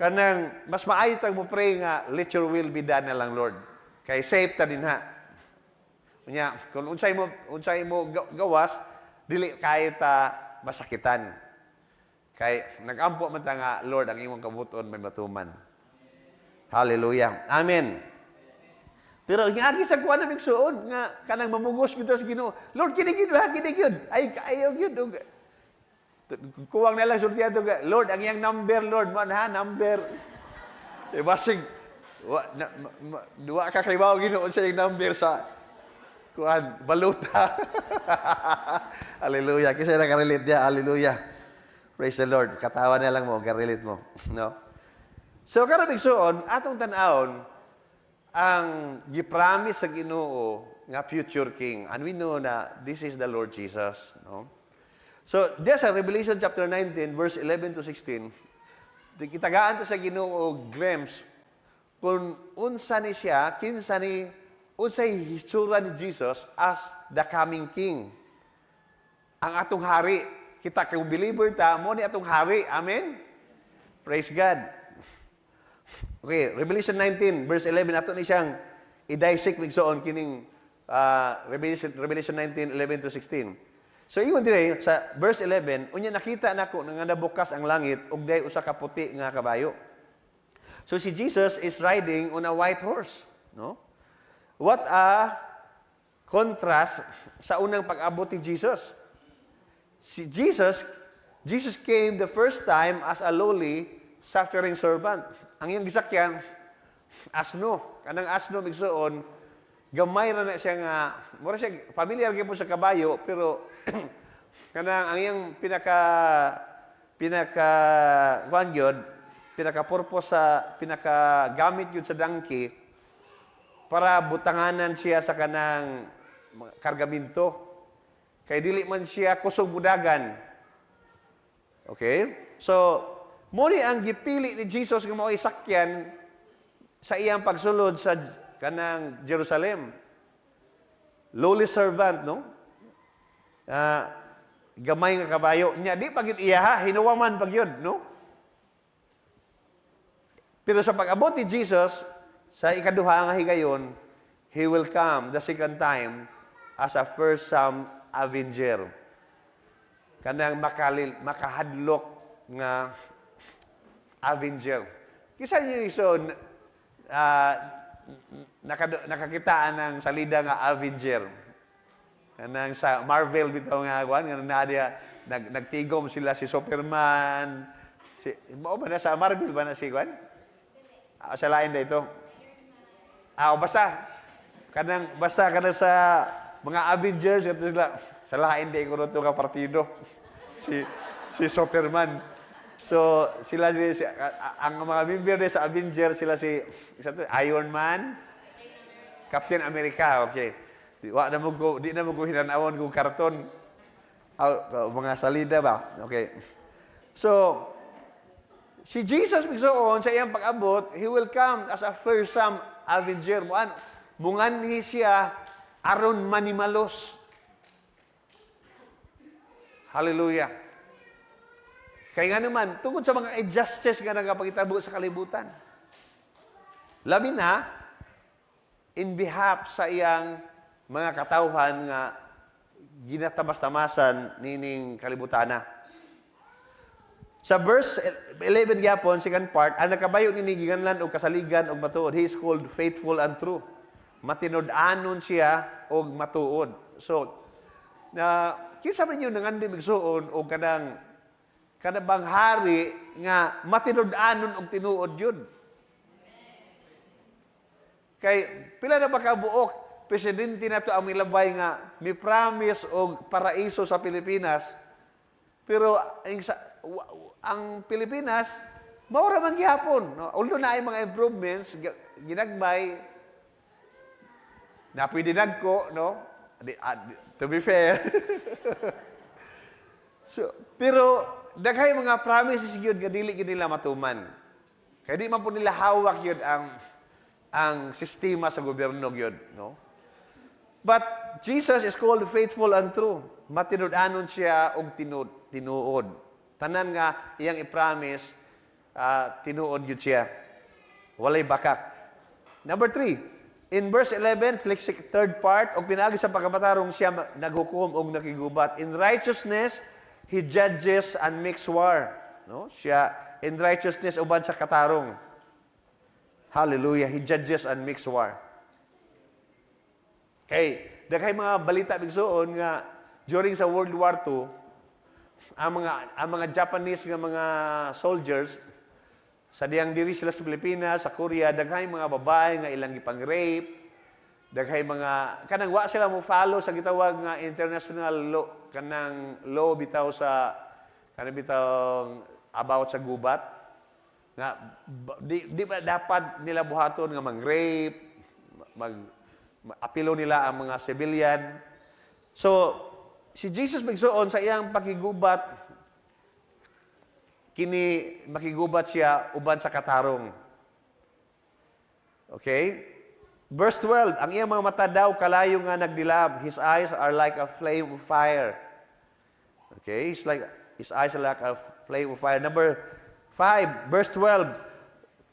kanang mas maayo tang mo pray nga let your will be done na lang, Lord. Kay safe ta din ha. Unya, kung unsay mo gawas, dili kay ta masakitan. Kay nagampo man ta nga, Lord, ang imong kabuton may matuman. Hallelujah. Amen. Pero giagi sa kuan na bigsuon nga kanang mamugos kita sa Ginoo. Lord, kinigid ba? Kinigid. Ay ayaw gyud. Kuwang na lang sultihan to, Lord, ang iyang number, Lord, man ha, number. Basig, duwa ka kay bao Ginoo sa iyang number sa kuan, baluta. Hallelujah. Kasi nakarelate niya. Hallelujah. Praise the Lord. Katawa na lang mo, karelate mo. No? So, karon bigsuon, atong tan-awon, ang gipromise sa Ginoo nga future king. And we know na this is the Lord Jesus. No? So, there's a Revelation chapter 19, verse 11 to 16. Kitagaan to sa Ginoo glimpse kung unsa ni siya, kinsa ni unsay hitsura ni Jesus as the coming king. Ang atong hari. Kita kay believer ta, mo ni atong hari. Amen? Praise God. Okay, Revelation 19, verse 11. Ato ni siyang i-dissect bigsoon kining Revelation 19, 11 to 16. So, ingon dire sa verse 11, unya nakita nako nga nabukas ang langit ug day usa ka puti nga kabayo. So, si Jesus is riding on a white horse. No? What a contrast sa unang pag-abot ni Jesus. Si Jesus came the first time as a lowly, suffering servant. Ang iyang gisakyan, asno. Kanang asno, bigsoon, gamay na siya nga, mura siya, familiar kayo po sa kabayo, pero kanang ang iyang pinaka-gamit yun sa donkey, para butanganan siya sa kanang kargamento. Kay dili man siya kusog budagan. Okay? So, muli ang gipili ni Jesus nga mao'y sakyan sa iyang pagsulod sa kanang Jerusalem. Lowly servant, no? Gamay nga kabayo. Nya, di pag iyaha, hinuwaman pag yun, no? Pero sa pag-abot ni Jesus, sa ikaduha nga higayon, He will come the second time as a first avenger. kanang makahadlok nga Avenger. Kisa niyo ison nakakitaan ng salida nga Avenger. Kanang sa Marvel bitaw nga kuan nga nadia nagtigom sila si Superman, mao ba na sa Marvel ba na si kuan? Sa lain da ito. Basta kanang sa mga Avengers ito sila sa lain da ko to ka partido. Si Superman. So sila ang mga member sa Avengers sila si Iron Man, Captain America, okay. Di na mo ko hinanawon kung karton. Mga salida ba? Okay. So, si Jesus migsoon sa iyang pag-abot, He will come as a fearsome avenger. Munganhi siya aron manimalos. Hallelujah. Kaya nga naman, tungkol sa mga injustice nga nagapakitabo sa kalibutan. Labi na, in behalf sa iyang mga katawhan nga ginatabas-tamasan nining kalibutana. Sa verse 11 gyapon, second part, ang nakabayo ni giganlan og kasaligan og matuod, he is called faithful and true. Matinud-anon siya og matuod. So, kinsa man yun nangandi migsuon og kanang bang hari nga matinud-anon og tinuod yun. Kay pila na ba kabuok presidente na to ang milabay nga mi promise og paraiso sa Pilipinas. Pero ang Pilipinas mao ra man gihapon, no? Although na ay mga improvements ginagmay na pwede nagko, no? To be fair. Pero daghay mga promises gyud nga dili gyud nila matuman. Kay di man po nila hawak gyud ang sistema sa gobyerno gyud, no? But Jesus is called faithful and true. Matinud-anon siya og tinuod. Tanan nga iyang i-promise, tinuod gyud siya. Walay bakak. Number 3, in verse 11, third part, og pinaagi sa pagkabatarong siya naghukom og nakigubat. In righteousness, He judges and makes war. No? Siya, in righteousness, uban sa katarong. Hallelujah. He judges and makes war. Kay, daghay mga balita bigsuon nga during sa World War II, ang mga Japanese nga mga soldiers sa diyang diri sila sa Pilipinas, sa Korea, daghay mga babae nga ilang gipang-rape, daghay mga kanang wa sila mo follow sa gitawag nga international law, kanang law bitaw sa kanang bitaw about sa gubat nga di ba dapat nila buhaton nga mang-rape, apilo nila ang mga civilian. So, si Jesus migsuon sa iyang pakigubat, makigubat siya uban sa katarong. Okay? Verse 12, ang iyang mga mata daw kalayo nga nagdilab. His eyes are like a flame of fire. Okay? His eyes are like a flame of fire. Number 5, verse 12,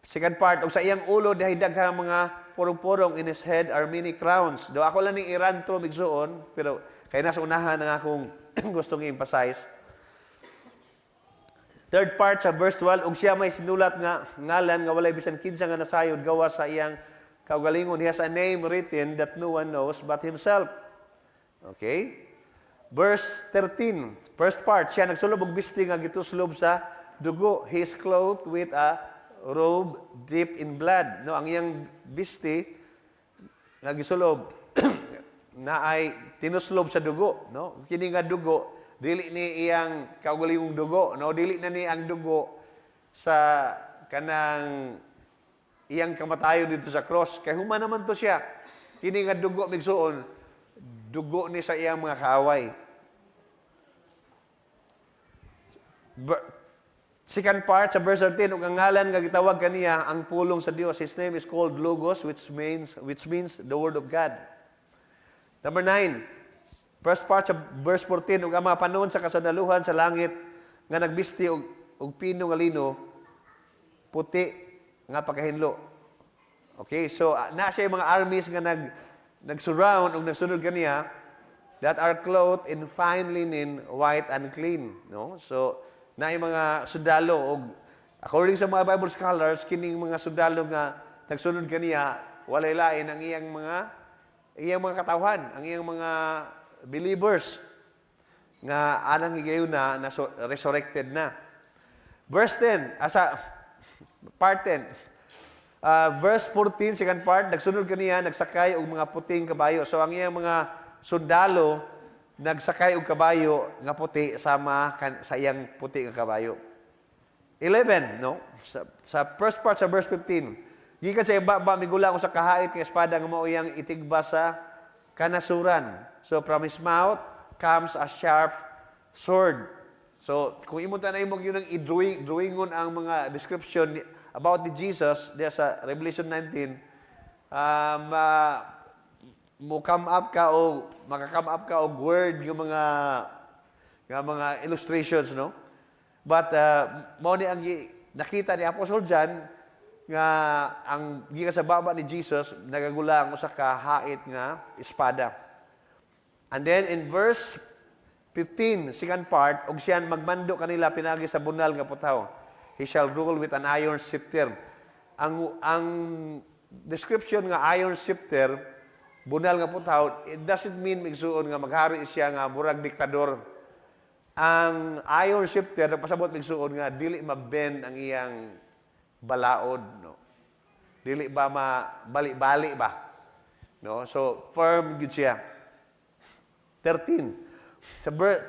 second part, og sa iyang ulo dahi daghang mga purong-purong, in his head are many crowns. Do ako lang ni Iran to migsuon, pero kay nasa unahan ang akong gustong i-emphasize. Third part sa verse 12, og siya may sinulat nga ngalan nga walay bisan kinsa nga nasayod gawa sa iyang kaugalingon. He has a name written that no one knows but himself. Okay? Verse 13, first part, siya nagsulob og bisti nga gituslob sa dugo. He is clothed with a robe dipped in blood. No, ang iyang bisti nga gisulob na ay tinuslob sa dugo, no? Kini nga dugo dili ni iyang kaugalingong dugo, no? Dili na ni ang dugo sa kanang iyang kamatayon dito sa cross. Kay human naman to siya. Kini nga dugo migsuon, dugo ni sa iyang mga kaaway. Second part sa verse 13, ug ang ngalan nga gitawag kaniya ang pulong sa Dios. His name is called Logos, which means the word of God. Number 9, first part sa verse 14, ug ang mga panon sa kasanaluhan sa langit nga nagbisti og pino nga lino, puti nga pagkahinlo. Okay, so na siya mga armies nga nag-surround ug nagsunod kaniya. that are clothed in fine linen, white and clean. No? So, na yung mga sundalo, o according sa mga Bible scholars, kining mga sundalo nga nagsunod kaniya, walay lain ang iyang mga katawhan, ang iyang mga believers nga anang higayon na resurrected na. Verse 10, part 10. Verse 14, second part, nagsunod kaniya, nagsakay og mga puting kabayo. So ang iyang mga sundalo nagsakay og kabayo nga puti sama sa iyang puti nga kabayo. 11, no? Sa first part sa verse 15. Gikan sa ibaba migulang sa kahait nga espada nga mao iyang itigba sa kanasuran. So from his mouth comes a sharp sword. So kung imo ta na imong yun ang drawingon ang mga description about the Jesus there sa Revelation 19, mo-come up ka o maka-come up ka og word yung mga illustrations, no? But mo ni ang nakita ni Apostle John nga ang gikan sa baba ni Jesus nagagulang usa ka hait nga espada. And then in verse 15, second part, og siyan magmando kanila pinagi sa bunal nga putaw. He shall rule with an iron scepter. Ang description nga iron scepter, bunal nga putaw, it doesn't mean migsuon nga maghari siya nga murag diktador. Ang iron scepter pasabot migsuon nga dili mabend ang iyang balaod, no? Dili ba bali-bali ba? No? So firm gid siya. 13.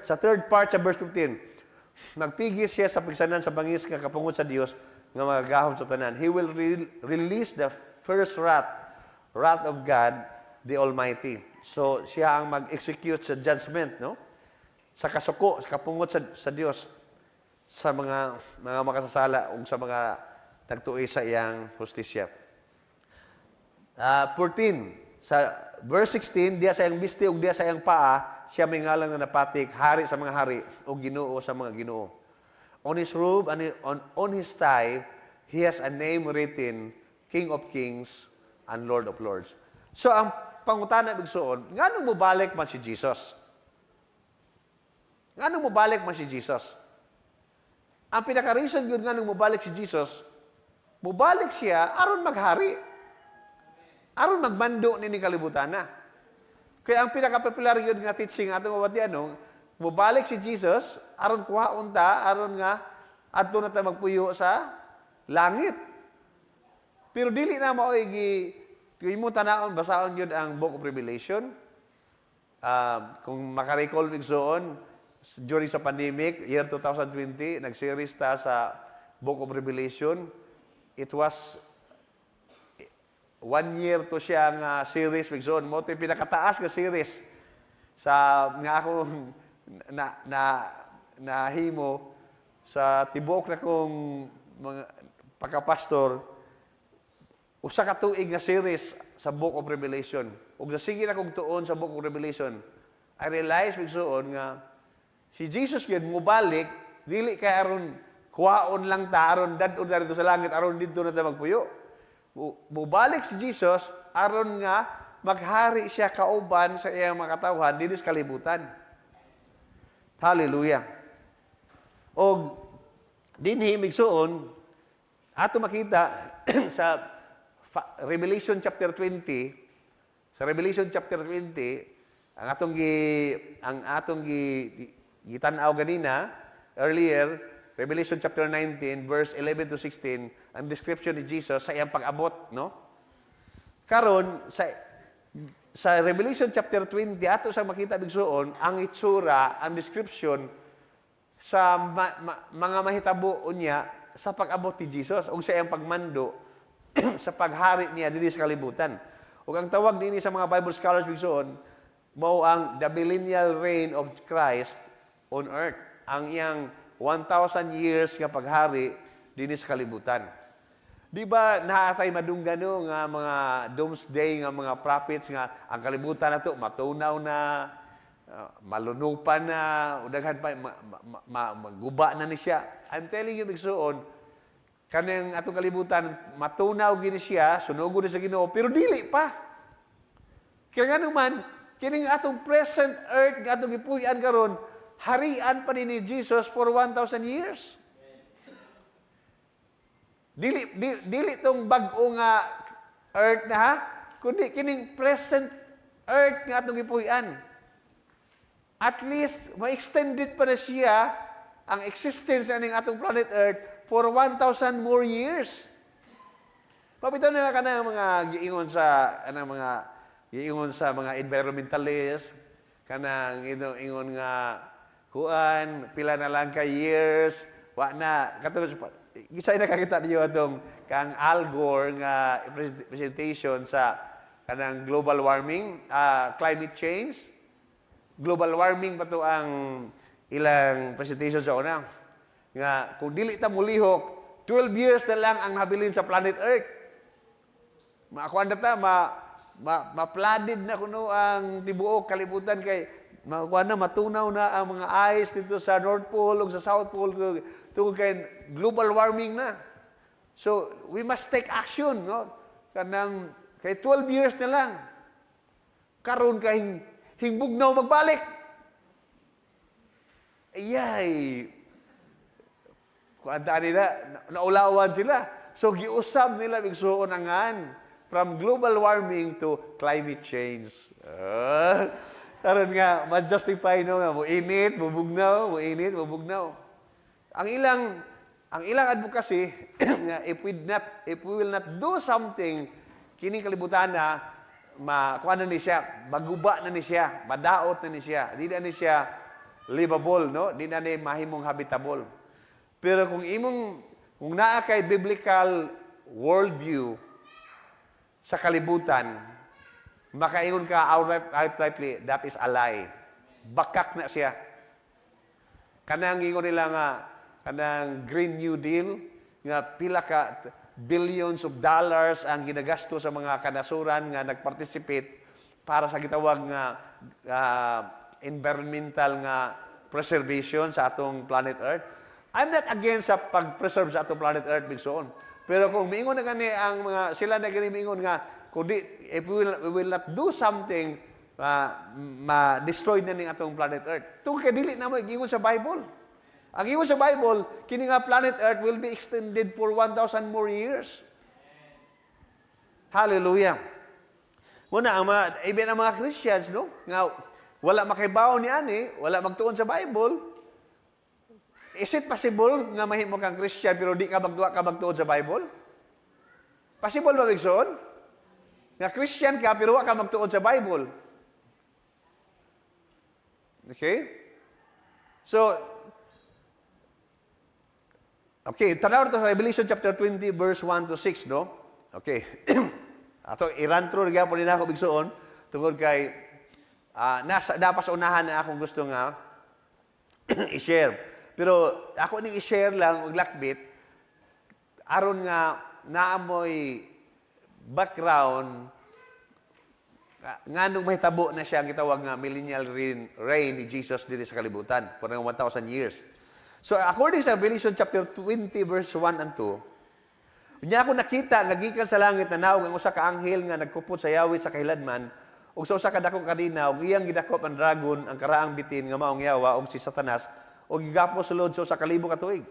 Sa third part sa verse 15, magpigis siya sa pigsanan sa bangis nga kapungod sa Dios nga magagahom sa tanan. He will release the first wrath of God the Almighty. So siya ang mag-execute sa judgment, no? Sa kasuko, sa kapungod sa Dios sa mga makasasala o sa mga nagtuoy sa iyang hustisya. 14, sa verse 16, diya sa iyang bisti o diya sa iyang paa, siya may ngalang na napatik, hari sa mga hari o ginoo sa mga ginoo. On his robe and on his thigh, he has a name written, King of Kings and Lord of Lords. So ang pangutana bigsuon, nganong mo balik man si Jesus? Nganong mo balik man si Jesus? Ang pinaka-reason yun nganong mo balik si Jesus, mubalik siya aron maghari. Aron magmando nini kalibutan na. Kaya ang pinaka-popular yun nga teaching atong watiano, mubalik si Jesus aron kuhaon ta aron nga adto na ta magpuyo sa langit. Pero dili na mao kung imo tanaon basaon yun ang Book of Revelation. Kung makarecall bigsoon during sa pandemic year 2020, nag-series ta sa Book of Revelation. It was 1 year to siya nga series bigsoon mo tay pinakataas nga series sa nga ako nahimo sa tibuok na kong mga pagkapastor usa ka tuig nga series sa Book of Revelation. Ug nasige na kong tuon sa Book of Revelation, I realized bigsoon nga si Jesus gyud mobalik dili kay aron kuhaon lang ta aron dadto dito sa langit aron didto na ta magpuyo. Mubalik si Jesus aron nga maghari siya kauban sa iyang mga katawhan dinhi sa kalibutan. Hallelujah. Og dinhi migsuon ato makita sa Revelation chapter 20, sa Revelation chapter 20 ang atong gitan-aw ganina earlier, Revelation chapter 19 verse 11 to 16, ang description ni Jesus sa iyang pag-abot, no? Karon sa Revelation chapter 20 ato sa makita bigsuon ang itsura, ang description sa mga mahitabo unya sa pag-abot ni Jesus ug sa iyang pagmando sa paghari niya dinhi sa kalibutan. Ug ang tawag dinhi sa mga Bible scholars bigsuon mao ang the millennial reign of Christ on earth. Ang iyang 1,000 years nga paghari dinhi sa kalibutan. Di ba naatay madunggano nga mga doomsday nga mga prophets nga ang kalibutan nato matunaw na, malunupan na, udaghan pa maguba na ni siya. I'm telling you bigsuon, kanang atong kalibutan matunaw gini siya, sunugon ni sa Ginoo pero dili pa. Kaya nga naman kining atong present earth nga atong gipuy-an karon, harian pa ni Jesus for 1,000 years. Dili tong bag-o nga earth na ha, kundi kining present earth nga atong gipuy-an. At least, ma-extended pa na siya ang existence ng atong planet Earth for 1,000 more years. Pabitaw na ka na mga giingon sa mga environmentalists, kanang ingon nga kuan pila na lang ka years, wa na katulad gisay na kakita niyo atong kang Al Gore nga presentation sa kanang global warming, climate change. Global warming pa to ang ilang presentation sa una. Nga, kung dili ta mulihok, 12 years na lang ang nabilin sa planet Earth. Maakuan na ta, ma-flooded na kuno ang tibuok kalibutan kay maakuan na, matunaw na ang mga ice dito sa North Pole o sa South Pole tungkol kay global warming na. So, we must take action, no? Kanang, kay 12 years na lang. Karon kay hingbugnaw magbalik. Ayay. Kuantaan nila, naulawan sila. So, giusab nila, bigsuon angan, from global warming to climate change. Karon nga, ma-justify no nga, muinit, mubugnaw, muinit, mubugnaw. Ang ilang advocacy, nga if we will not do something, kining kalibutan na, kuan na ni siya, maguba na ni siya, madaot na ni siya, di na ni siya livable, no? Di na ni mahimong habitable. Pero kung naa kay biblical worldview sa kalibutan, makaingon ka outrightly, that is a lie. Bakak na siya. Kanang ingon nila nga, kanang Green New Deal, nga pila ka billions of dollars ang ginagasto sa mga kanasuran nga nagparticipate para sa gitawag nga environmental nga preservation sa atong planet Earth. I'm not against sa pag-preserve sa atong planet Earth, bigsoon. Pero kung miingon na gani ang mga, sila na gani miingon nga, kundi if we will not do something, ma-destroy na ning atong planet Earth. Tungkol kay dili na mo giingon sa Bible. Ang ingon sa Bible, kini nga planet Earth will be extended for 1,000 more years. Hallelujah. Muna, even ang mga Christians, no? Nga, wala makibaw ni ani, wala magtuon sa Bible. Is it possible nga mahimo kang Christian pero di ka magtuon sa Bible? Possible ba, Bigsoon? Nga Christian ka pero wala ka magtuon sa Bible. Okay? Okay, tanaw to sa Revelation chapter 20, verse 1 to 6, no? Okay. Ato, i-run through na po din ako, Bigsoon, tungkol kay, dapat sa unahan na akong gusto nga i-share. Pero ako ning i-share lang, uglakbit, aron nga naamoy background, nganong mahitabo na siya ang gitawag nga millennial reign ni Jesus dito sa kalibutan for 1,000 years. So, according sa Revelation chapter 20, verse 1 and 2, niya ako nakita, nagikan sa langit na naog ang usa ka anghel nga nagkupot sa Yahweh sa kahiladman, ug sa usa ka dakong kadina, ug iyang gidakop ang dragon, ang karaang bitin nga maong Yawa, ug si Satanas, ug gigapos sulod sa usa ka libo ka tuig.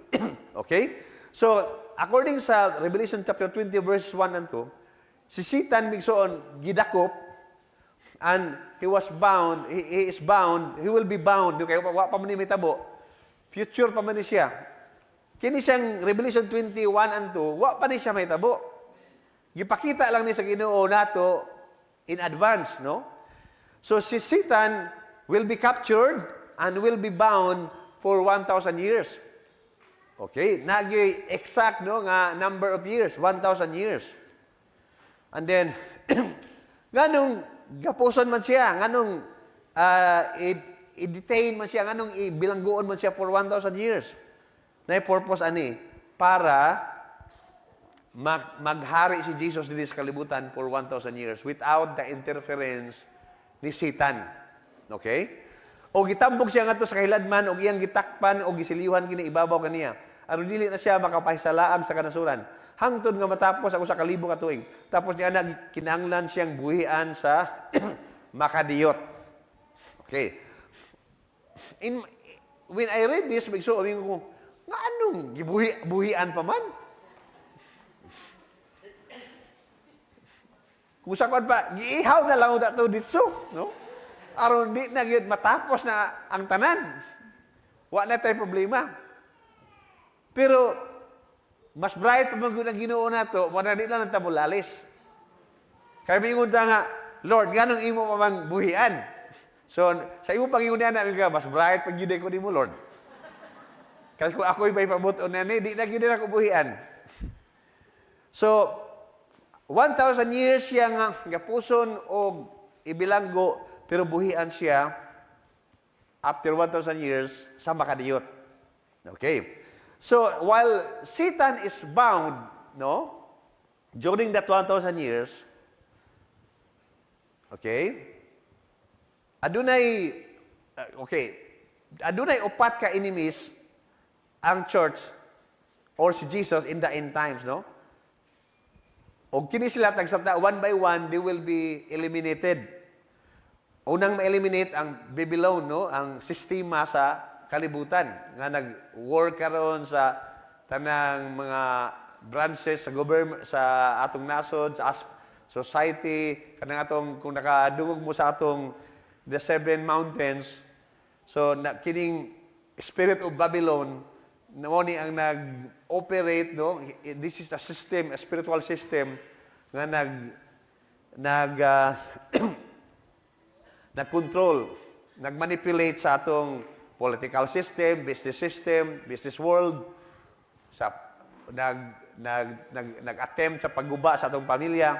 Okay? So, according sa Revelation chapter 20, verse 1 and 2, si Satan, bigsoon, gidakop, and he was bound, he is bound, he will be bound, okay, wa pa man ni mitabo. Future pa man ni siya. Kini siyang Revelation 21 and 2, wa pa ni siya may tabo. Gipakita lang ni sa Ginoo nato in advance, no? So si Satan will be captured and will be bound for 1,000 years. Okay, nagi exact no nga number of years, 1,000 years. And then nganong gapuson man siya, nganong i-detain man siya, nganong ibilangguon man siya for 1,000 years. Na purpose ani para maghari si Jesus dito sa kalibutan for 1,000 years without the interference ni Satan. Okay? O gitambog siya ngadto sa kahiladman o iyang gitakpan o gisilihan kini ibabaw kaniya. Aron dili na siya makapahisalaag sa kanasuran. Hangtod nga matapos ang usa ka libo ka tuig. Tapos niya na kinahanglan siyang buhian sa makadiyot. Okay. When I read this, bigso, sabi ko, nga anong buhian pa man? Kung sa kon pa, giihaw na lang ito dito, no? Aron di na yun, matapos na ang tanan. Wa na tayo problema. Pero, mas bright pa man ang Ginoo na ito, wala di lang ang tabulalis. Kaya may ingon nga, Lord, ganong imo pa mang buhian? So, sa imo pangingunan na, mas bright pag yun ko ni mo, Lord. Kasi kung ako'y may pabuton na di na yun ako buhian. So, 1,000 years siya nga gapuson o ibilanggo, pero buhian siya after 1,000 years sa makadiyot. Okay. So, while Satan is bound, no, during that 1,000 years, okay, adunay upat ka enemies ang church or si Jesus in the end times, no? O kini sila tagsabta, one by one, they will be eliminated. Unang ma-eliminate ang Babylon, no? Ang sistema sa kalibutan nga nag-work karon sa tanang mga branches sa government, sa atong nasod, sa society, kanang atong kung nakadungog mo sa atong the 7 mountains. So kining spirit of Babylon mo ni ang nag-operate, no? This is a system, a spiritual system nga nag-control, nag-manipulate sa atong political system, business world, sa nag-attempt sa pagguba sa atong pamilya.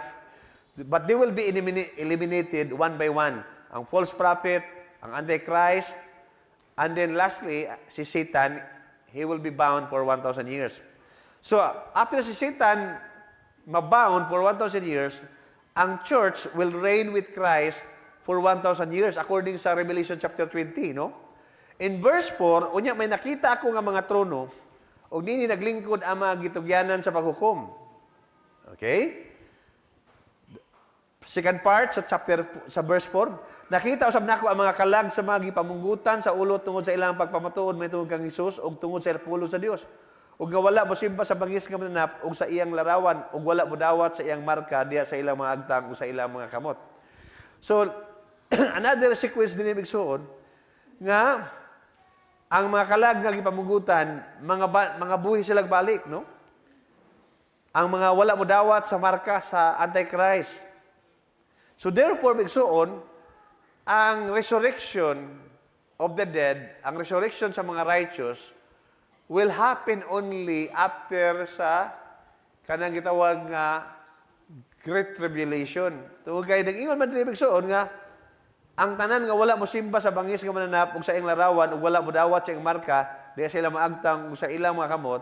But they will be eliminated one by one. Ang false prophet, ang Antichrist, and then lastly, si Satan, he will be bound for 1,000 years. So, after si Satan mabound for 1,000 years, ang church will reign with Christ for 1,000 years, according sa Revelation chapter 20, no? In verse 4, unya may nakita ako nga mga trono, o nini naglingkod ang mga gitugyanan sa paghukom. Okay? Second part sa verse 4, nakita usab nako ang mga kalag sa mga gipamunggutan sa ulo tungod sa ilang pagpamatuod may tungod kang Hesus ug tungod sa pulo sa Dios. Ug nga wala mosimba sa bangis nga mananap ug sa iyang larawan ug wala modawat sa iyang marka diha sa ilang mga agtang ug sa ilang mga kamot. So another sequence din ibig suon nga ang mga kalag nga gipamunggutan mga buhi sila balik, no? Ang mga wala modawat sa marka sa Antichrist. So therefore, bigsuon, ang resurrection of the dead, ang resurrection sa mga righteous, will happen only after sa kanang gitawag nga Great Tribulation. Tungod kay nag-ingon man din bigsuon nga ang tanan nga wala mo simba sa bangis nga mananap ug sa iyang larawan ug wala mo dawat sa iyang marka, diha sila maagtang ug sa ilang mga kamot,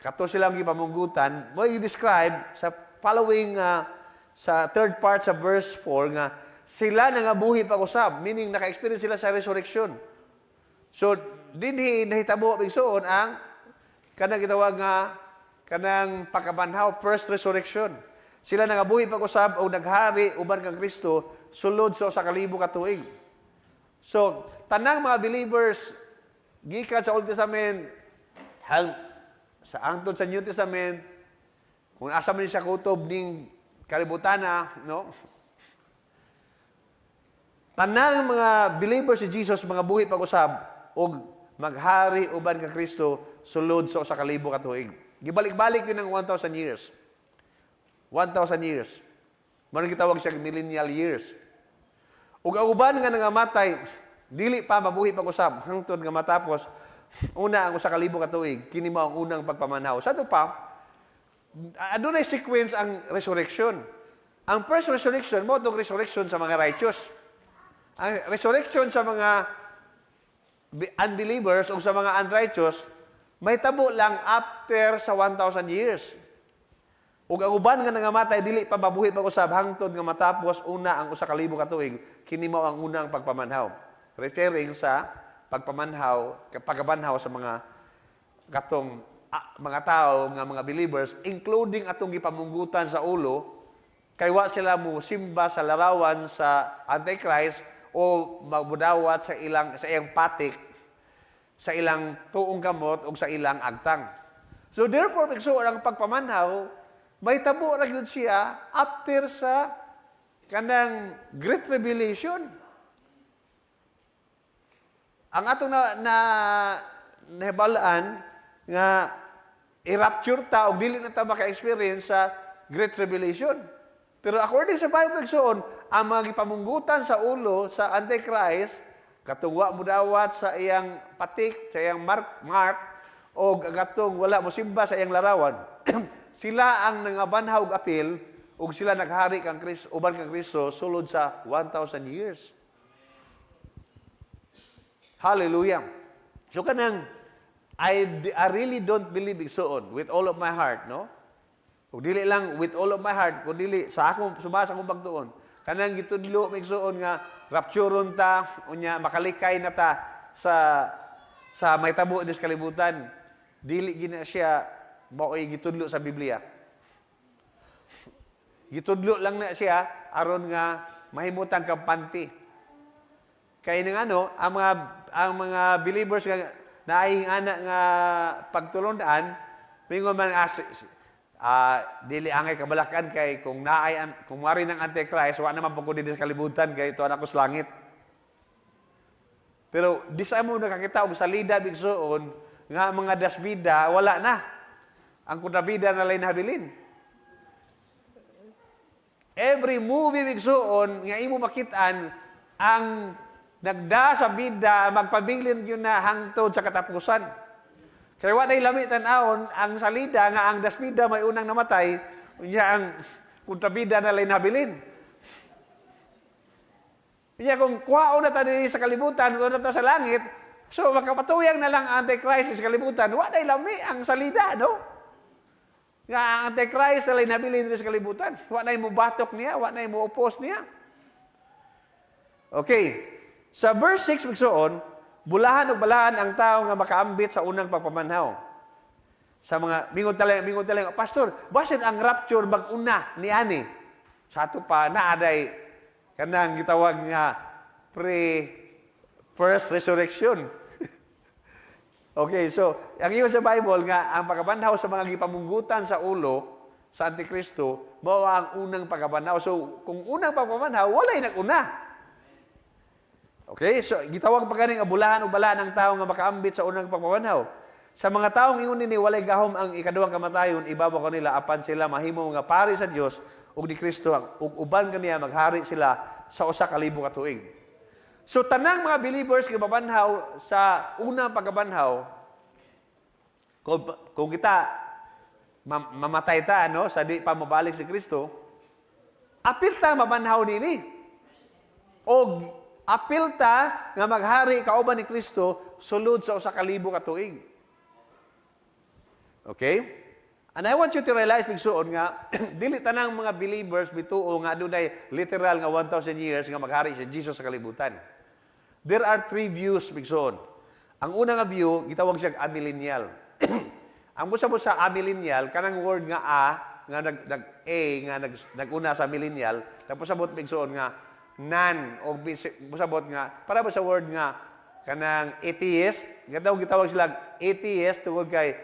kato silang gipamunggutan, mo i-describe sa following sa third part sa verse 4 nga sila nangabuhi pag-usab, meaning naka-experience sila sa resurrection. So, dinhi nahitabo bigsuon ang kanang gitawag nga kanang pagkabanhaw, first resurrection. Sila nangabuhi pag-usab o naghari uban kang Kristo sulod sa 1,000 ka tuig. So, tanang mga believers gikan sa Old Testament sa angtod sa New Testament, kung asa man siya kutob ning kalibutan na, no? Tanang mga believers si Jesus, mga buhi pag-usab, o maghari uban ka Kristo, sulod sa 1,000 ka tuig. Gibalik-balik yun ng 1,000 years. 1,000 years. Manang gitawag siya millennial years. Ug ang uban nga nangamatay, dili pa mabuhi pag-usab, hangtod nga matapos, una ang 1,000 ka tuig, kini mao ang unang pagpamanhaw. Sa ito pa, adunay sequence ang resurrection. Ang first resurrection mo itong resurrection sa mga righteous. Ang resurrection sa mga unbelievers o sa mga unrighteous, may tabo lang after sa 1,000 years. Ug ang uban nga nangamatay dili pa mabuhi pag-usab hangtod nga matapos una ang 1,000 ka tuig, kini mao ang unang pagpamanhaw. Referring sa pagpamanhaw sa mga katong mga tao nga mga believers, including atong gipamunggutan sa ulo, kay wa sila mo simba sa larawan sa Antichrist o magmudawat sa iyang patik, sa ilang tuong gamot o sa ilang agtang. So therefore, igsuon ang pagpamanhaw, may tabo ra gyud siya after sa kanang Great Revelation. Ang atong nahibalaan nga i-rapture ta o dili na ta maka-experience sa Great Revelation. Pero according sa Bible igsoon, ang mga gipamunggutan sa ulo sa Antichrist katungwa mo dawat sa iyang patik, sa iyang mark o katong wala mo simba sa iyang larawan. Sila ang nangabanhaw og apil ug sila naghari kang Kristo uban kang Kristo sulod sa 1,000 years. Hallelujah. So kanang I really don't believe igsoon with all of my heart, no? Kung dili lang with all of my heart, kung dili sa akong sumasa akong pagtuon, kanang gitudlo igsoon nga rapturon ta unya makalikay na ta sa may tabo dis kalibutan. Dili gina siya maoy gitudlo sa Biblia. Gitudlo lang na siya aron nga mahimutang kampante. Kay ning ang mga believers nga naaying anak nga pagtulundan, mingon man dili angay kabalakan kay kung mari ng Antichrist, wa naman pagko dili sa kalibutan kay ito anak ko sa langit. Pero di sa mo nakakita og salida bigsoon nga mga dasbida wala na. Ang kunabida na lay nahabilin. Every movie bigsoon nga imo makitaan ang nagda sa bida magpabilin yun na hangtod sa katapusan. Kaya wa nay lami tan-awon ang salida nga ang dasbida may unang namatay unya ang kuntabida na lay nahabilin. Unya kung kuhaon na ta sa kalibutan o na ta sa langit, so makapatuyang na lang ang Antichrist sa kalibutan, wa nay lami ang salida, no? Nga ang Antichrist na lay nahabilin sa kalibutan, wa nay mo batok niya, wa nay mo oppose niya. Okay. Sa verse 6 bigsoon, bulahan ug balahan ang tao nga makaambit sa unang pagpamanhaw. Sa mga mingon talang pastor, basin ang rapture mag-una niani. Sa ato pa naaday kanang gitawag nga first resurrection. Okay, so ang iyo sa Bible nga ang pagpamanhaw sa mga gipamunggutan sa ulo sa Antikristo mao ang unang pagpamanhaw. So kung unang pagpamanhaw, walay nag-una. Okay, so gitawag pa ganing abulahan o balaan ang tao nga makaambit sa unang pagpamanhaw. Sa mga taong ingon ni walay gahom ang ikaduhang kamatayon, ibabaw kanila apan sila mahimo nga pari sa Dios ug ni Kristo ug uban kaniya maghari sila sa usa ka libo ka tuig. So tanang mga believers nga mabanhaw sa unang pagkabanhaw, kung kita mamatay ta no sa di pa mabalik si Kristo, apil ta mabanhaw nini. Og apil ta nga maghari kauban ni Kristo sulod sa usa ka libo ka tuig. Okay? And I want you to realize bigsuon nga dili tanang mga believers bituo nga adunay literal nga 1,000 years nga maghari si Jesus sa kalibutan. There are three views bigsuon. Ang una nga view gitawag siya amillennial. Ang busabot sa amillennial kanang word nga nga nag-una sa millennial, napasabot bigsuon nga nan o busabot nga para ba sa word nga kanang atheist, gitawag sila atheist tungod kay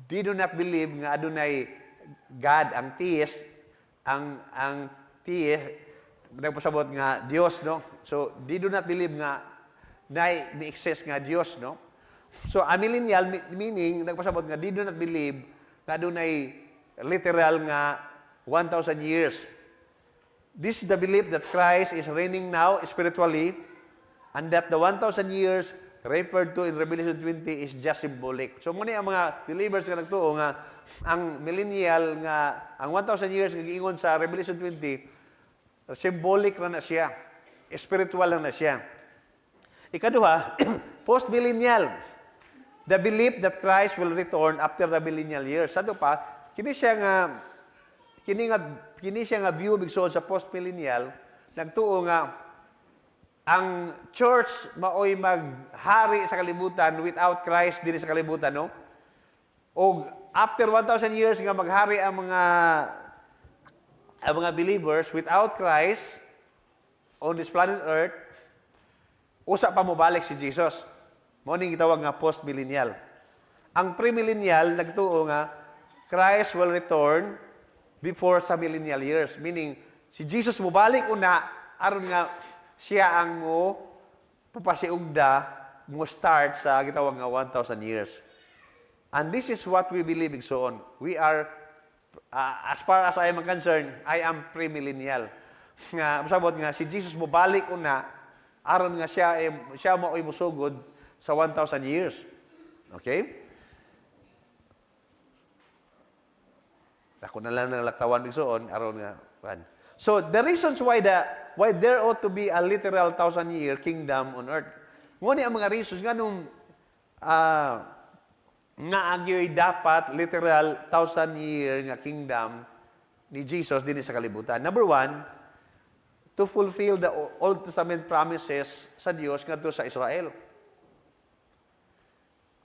they do not believe nga adunay God. Ang theist ang theist nagpasabot nga Dios, no? So they do not believe nga may exist nga Dios, no? So amillennial meaning nagpasabot nga they do not believe nga adunay literal nga 1,000 years. This is the belief that Christ is reigning now spiritually and that the 1,000 years referred to in Revelation 20 is just symbolic. So muna ang mga believers nga nagtuo nga ang millennial nga ang 1,000 years nga giingon sa Revelation 20 symbolic na siya. Spiritual lang na siya. Ikaduha, post-millennial. The belief that Christ will return after the millennial years. Sa pa, kini siya nga view bigsoon sa post-millennial, nagtuo nga ang church maoy maghari sa kalibutan without Christ dili sa kalibutan, no? O after 1,000 years nga maghari ang mga believers without Christ on this planet Earth, usa pa mo balik si Jesus. Mao ning gitawag nga post-millennial. Ang premillennial nagtuo nga Christ will return before sa millennial years. Meaning, si Jesus mo balik una, aron nga siya ang mo papasiugda mo start sa gitawag nga 1,000 years. And this is what we believe igsoon. We are, as far as I am concerned, I am premillennial. Nga, masabot nga, si Jesus mo balik una, aron nga siya mo ay musugod sa 1,000 years. Okay? Ako na lang nalaktawan igsoon, aron nga. So, the reasons why there ought to be a literal 1,000-year kingdom on earth. Ngunit ang mga reasons nga nung nga agyoy dapat literal 1,000-year nga kingdom ni Jesus din sa kalibutan. Number one, to fulfill the Old Testament promises sa Dios ngadto sa Israel.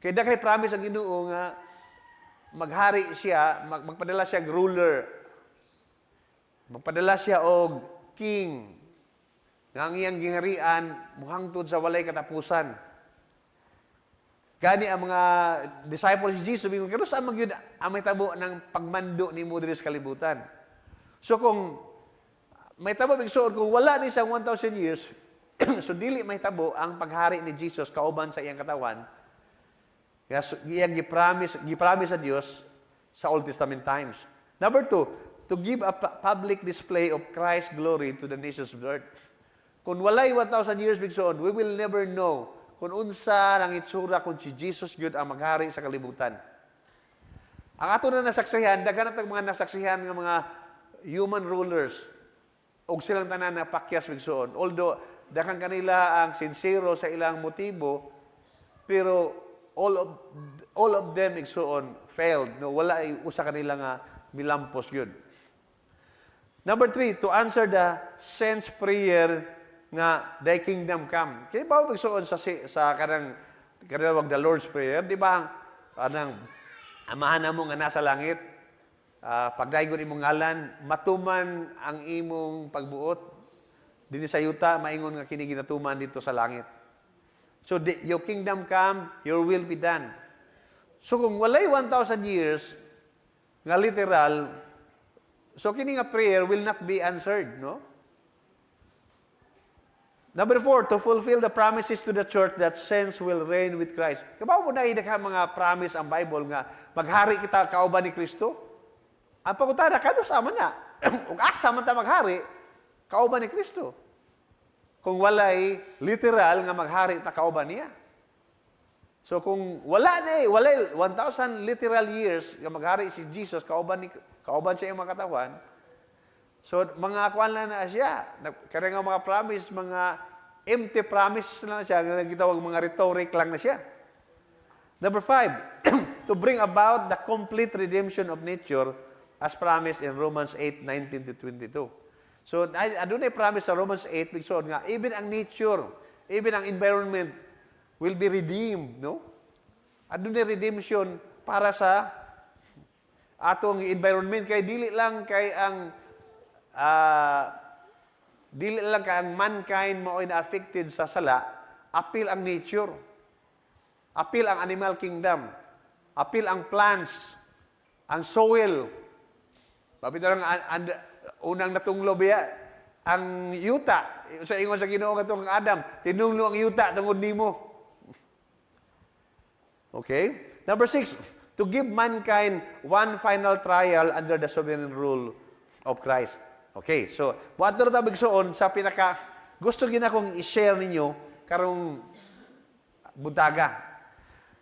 Kaya dakay promise ang Ginoo nga maghari siya, magpadala siya ruler. Magpadala siya og king. Nga ang iyang giharian muhangtod sa walay katapusan. Gani ang mga disciples ni Jesus, mingon kano sa magyud ang mahitabo ng pagmando nimo diri sa kalibutan. So kung mahitabo bigsoon kung wala ni sa 1,000 years, so dili mahitabo ang paghari ni Jesus kauban sa iyang katawan. Kaya iyang gipromise sa Dios sa Old Testament times. Number two, to give a public display of Christ's glory to the nations of the earth. Kung walay 1,000 years bigsoon, we will never know kung unsa ang itsura kung si Jesus gyud ang maghari sa kalibutan. Ang ato na nasaksihan, daghan natag mga nasaksihan nga mga human rulers og silang tanan na pakyas bigsoon. Although daghan kanila ang sincero sa ilang motibo, pero all of them igsoon failed. No, wala usa kanila nga milampos gyud. Number three, to answer the saints' prayer nga thy kingdom come. Kaya ba igsoon sa kanang the Lord's Prayer, di ba? Anang amahan mo nga nasa langit, pagdaygon imong ngalan, matuman ang imong pagbuot. Dinhi sa yuta maingon nga kini ginatuman dito sa langit. So, your kingdom come, your will be done. So, kung walay 1,000 years, nga literal, so kini nga prayer will not be answered, no? Number four, to fulfill the promises to the church that saints will reign with Christ. Kabaw mo na idaghan mga promise ang Bible nga maghari kita kauban ni Kristo? Ang pangutana, kano sama na? Kung asa man ta maghari, kauban ni Kristo. Kung walay literal nga maghari ta kauban niya. So kung walay 1,000 literal years nga maghari si Jesus kauban sa iyang mga katawan, so mga kuan na siya, kaya nga mga promise, mga empty promises na siya, nga gitawag mga rhetoric lang na siya. Number five, to bring about the complete redemption of nature as promised in Romans 8:19-22. So, adunay promise sa Romans 8, bigsoon nga, even ang nature, even ang environment will be redeemed, no? Adunay redemption para sa atong environment, kay dili lang kay ang mankind mao na affected sa sala, apil ang nature, apil ang animal kingdom, apil ang plants, ang soil. Pabitarang unang natunglo biya ang yuta. Sa ingon sa Ginoo katong Adam, tinunglo ang yuta tungod nimo. Okay? Number 6, to give mankind one final trial under the sovereign rule of Christ. Okay, so buhat na tabig soon sa pinaka gusto gina kong i-share ninyo karong buntaga.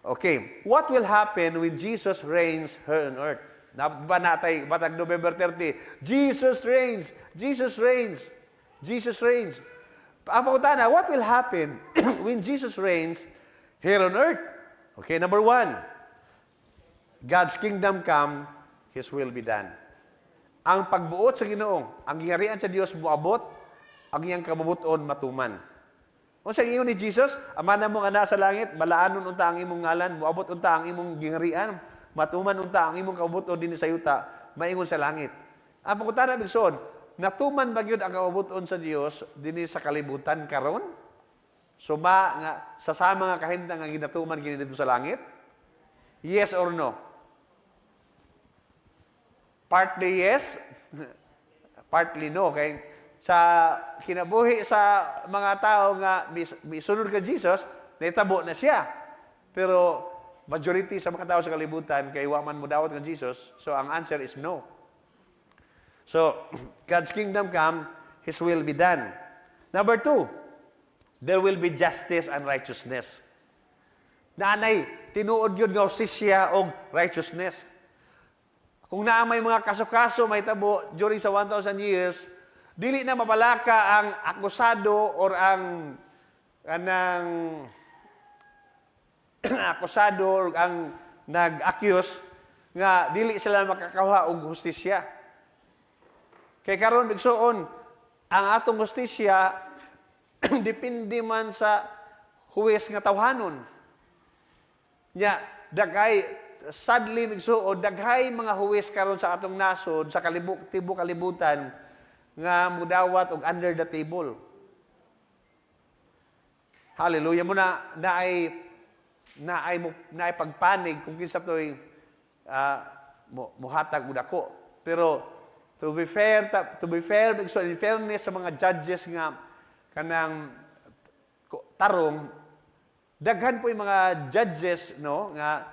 Okay, what will happen when Jesus reigns here on earth? Ba natay batag November 30, Jesus reigns, Jesus reigns, Jesus reigns. Ang pangutana, what will happen when Jesus reigns here on earth? Okay, number 1, God's kingdom come, His will be done. Ang pagbuot sa Ginoo, ang giharian sa Dios moabot, ang iyang kabubuton matuman. Unsa ingon ni Jesus, Ama namo nga nasa langit, balaanon unta ang imong ngalan, moabot unta ang imong giharian, matuman unta ang imong kabubuton dinhi sa yuta, maingon sa langit. Ang pangutana bigsoon, natuman ba gyud ang kabubuton sa Dios dinhi sa kalibutan karon? So nga sa sama nga kahimtang nga ginatuman kini dito sa langit? Yes or no? Partly yes, partly no. Kay sa kinabuhi sa mga tao nga misunod kay Jesus, nahitabo na siya. Pero majority sa mga tao sa kalibutan kay wa man mo dawat kay Jesus, so ang answer is no. So God's kingdom come, His will be done. Number 2, there will be justice and righteousness. Nanay, tinuod yun nga hustisya o righteousness. Kung na may mga kaso-kaso, may tabo, during sa 1,000 years, dili na mapalaka ang akusado or ang akusado or ang nag-accuse nga dili sila makakakuha og hustisya. Kay karon bigsoon, ang atong hustisya depende man sa huwes nga tawhanon. Nya daghay sadly migsuod daghay mga huwes karon sa atong nasod sa tibuok kalibutan nga mudawat og under the table. Hallelujah mo naay pagpanig kung kinsa toy muhatag og dako. Pero to be fair so in fairness sa mga judges nga kanang tarong daghan po yung mga judges no nga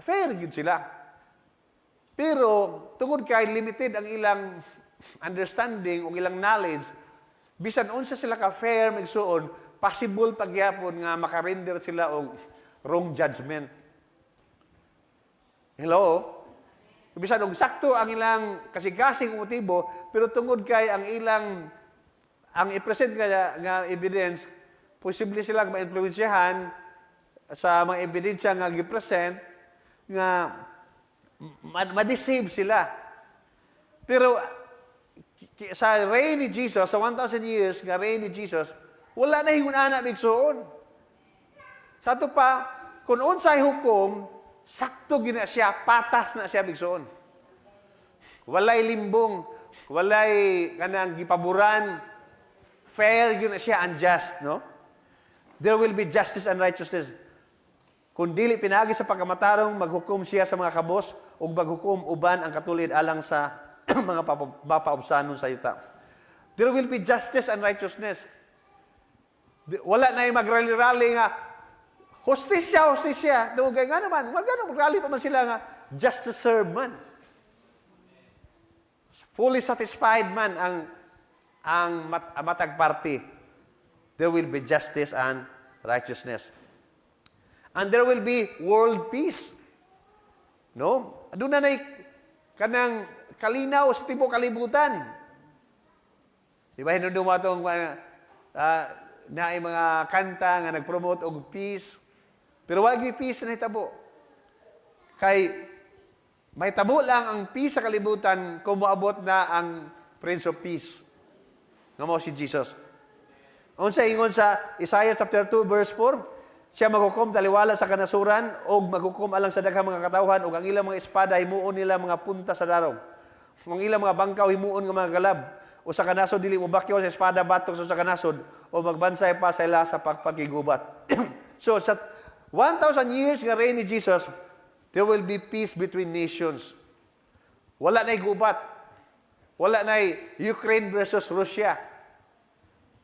fair gid sila. Pero tungod kay limited ang ilang understanding o ilang knowledge, bisan unsa sila ka fair magsuon, possible pagyapon nga makarender sila og wrong judgment. Hello? Bisan og sakto ang ilang kasing-kasing motibo, pero tungod kay ang i-present nga evidence, posible sila ma-influensyahan sa mga ebidensya nga gi-present nga ma-deceive sila. Pero sa reign ni Jesus, sa 1,000 years nga reign ni Jesus, wala na hingunana bigsoon. Sa ito pa, kung unsay hukom, sakto gina siya, patas na siya bigsoon. Walay limbong, walay kanang gipaburan, fair gina siya, unjust, no? There will be justice and righteousness. Kung dili pinagi sa pagkamatarong, maghukom siya sa mga kabos, o maghukom uban ang katulid alang sa mga mapaubsanon sa yuta. There will be justice and righteousness. Wala na yung magrally-rally nga, hustisya. Dugay nga naman, magrally pa man sila nga, just to serve man. Fully satisfied man ang matag party. There will be justice and righteousness. And there will be world peace. No? Doon na kanang kalinaw sa tibuok kalibutan. Di ba, hinundong mo itong na mga kanta nga nag-promote og peace. Pero wagi peace na hitabo. Kay may tabo lang ang peace sa kalibutan kung moabot na ang Prince of Peace. Nga mo si Jesus. Unsa ingon sa Isaiah chapter 2 verse 4, siya maghukom taliwala sa kanasuran og maghukom alang sa daghang mga katawhan ug ang ilang mga espada himuon nila mga punta sa darong. Ang ilang mga bangkaw himuon nga mga galab. O sa kanasod dili mo bakyaw sa espada batok sa kanasod o magbansay pa sa ila sa pagpakigubat. So sa 1,000 years nga reign ni Jesus, there will be peace between nations. Wala na'y gubat. Wala na'y Ukraine versus Russia.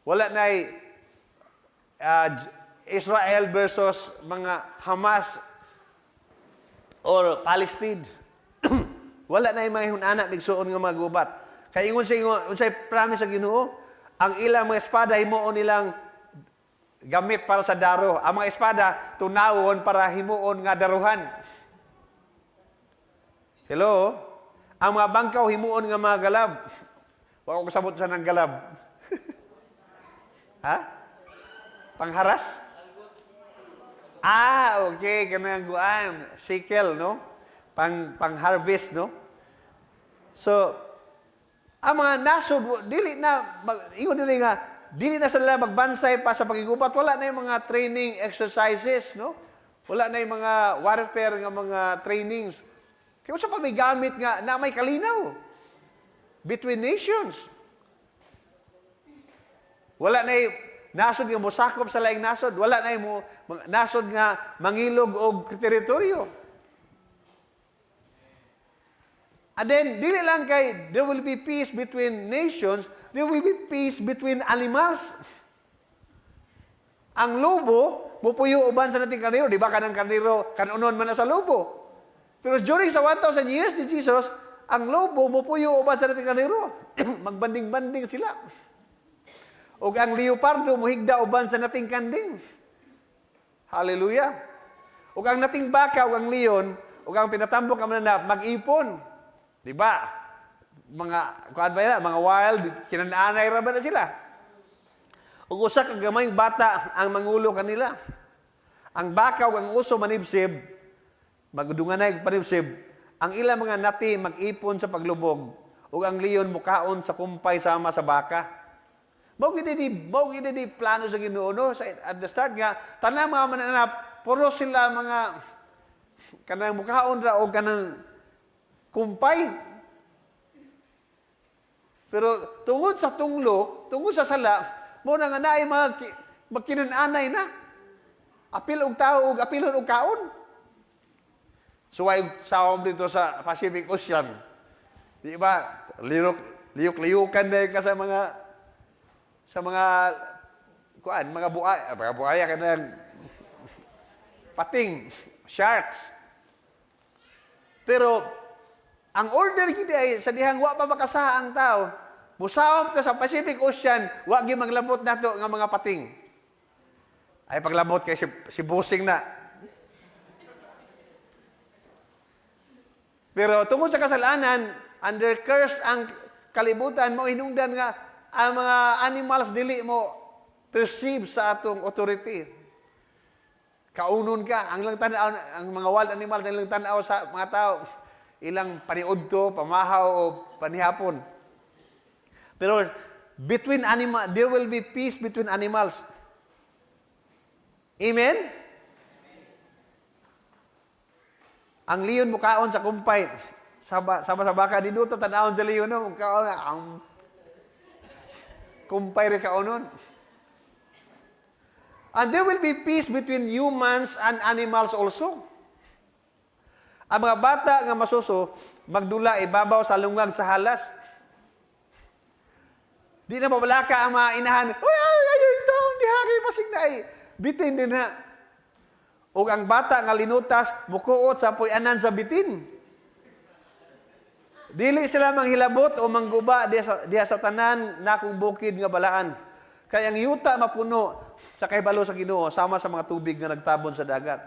Wala na'y Israel versus mga Hamas or Palestine. Wala na yung mga hunana bigsuon nga mga gubat. Kaya ingon siya promise sa Ginoo, ang ilang mga espada himuon nilang gamit para sa daro. Ang mga espada tunawon para himuon nga daruhan. Hello? Ang mga bangkaw himuon nga mga galab. Wa ko kasabot sa nang galab. Ha? Pangharas? Okay. Kanang guan. Sickle, no? Pang-harvest, no? So, ang mga nasod, dili na sila magbansay pa sa pagigubat. Wala na yung mga training exercises, no? Wala na yung mga warfare nga mga trainings. Kaya sa pa may gamit nga na may kalinaw between nations. Wala na nasod nga mosakop sa laing nasod, wala na mo nasod nga mangilog og teritoryo. And then, dili lang kay there will be peace between nations, there will be peace between animals. Ang lobo, mupuyo uban sa nating karnero, di ba kanang karnero, kanunon man na sa lobo. Pero during sa 1,000 years ni Jesus, ang lobo, mupuyo uban sa nating karnero. Magbanding-banding sila. O ang leopardo, muhigda uban sa nating kanding. Hallelujah. O ang nating baka, o ang leon, o ang pinatambok kami na mag-ipon. Di ba? Mga, kuhan ba yan? Mga wild, kinananay raman na sila. O usa ka gamayng bata ang mangulo kanila. Ang baka o ang uso manibsib, magdunganay panibsib, ang ilang mga nati mag-ipon sa paglubog, o ang leon mukaon sa kumpay sama sa baka. Mao gid di plano sa Ginoo no? At the start nga, tanang mga mananap, puro sila mga kanang mukaon ra o kanang kumpay. Pero tungod sa tunglo, tungod sa sala, mo na nga naay magkinananay na. Apil og tao og apilon og kaon. So ay sawom dito sa Pacific Ocean. Di ba? Liyok-liyukan na ka sa mga kuan, mga buaya kanang pating, sharks. Pero ang order gid ay sa dihang wa pa makasaha ang tao, musawom ka sa Pacific Ocean, wa gyud maglabot nato nga mga pating. Ay paglabot kay si Busing na. Pero tungod sa kasalanan, under curse ang kalibutan mo, hinungdan nga ang mga animals dili mo perceive sa atong authority. Kaunon ka, ang lang tanaw, ang mga wild animals ang lang tanaw sa mga tao, ilang paniudto, pamahaw o panihapon. Pero between animal, there will be peace between animals. Amen? Ang leon mukaon sa kumpay, sama sa baka, dinuto tanawon sa leon, no? Ang kumpay rin kaonon. And there will be peace between humans and animals also. Ang mga bata nga masuso, magdula ibabaw sa lungag sa halas. Di na mabalaka ang mga inahan, yung taon, di haki, pasig na bitin din na. O ang bata nga linutas, mukuot sa puyanan sa bitin. Dili sila manghilabot o mangguba diha sa tanan na kung bukid nga balaan. Kaya ang yuta mapuno sa kahibalo sa Ginoo sama sa mga tubig nga nagtabon sa dagat.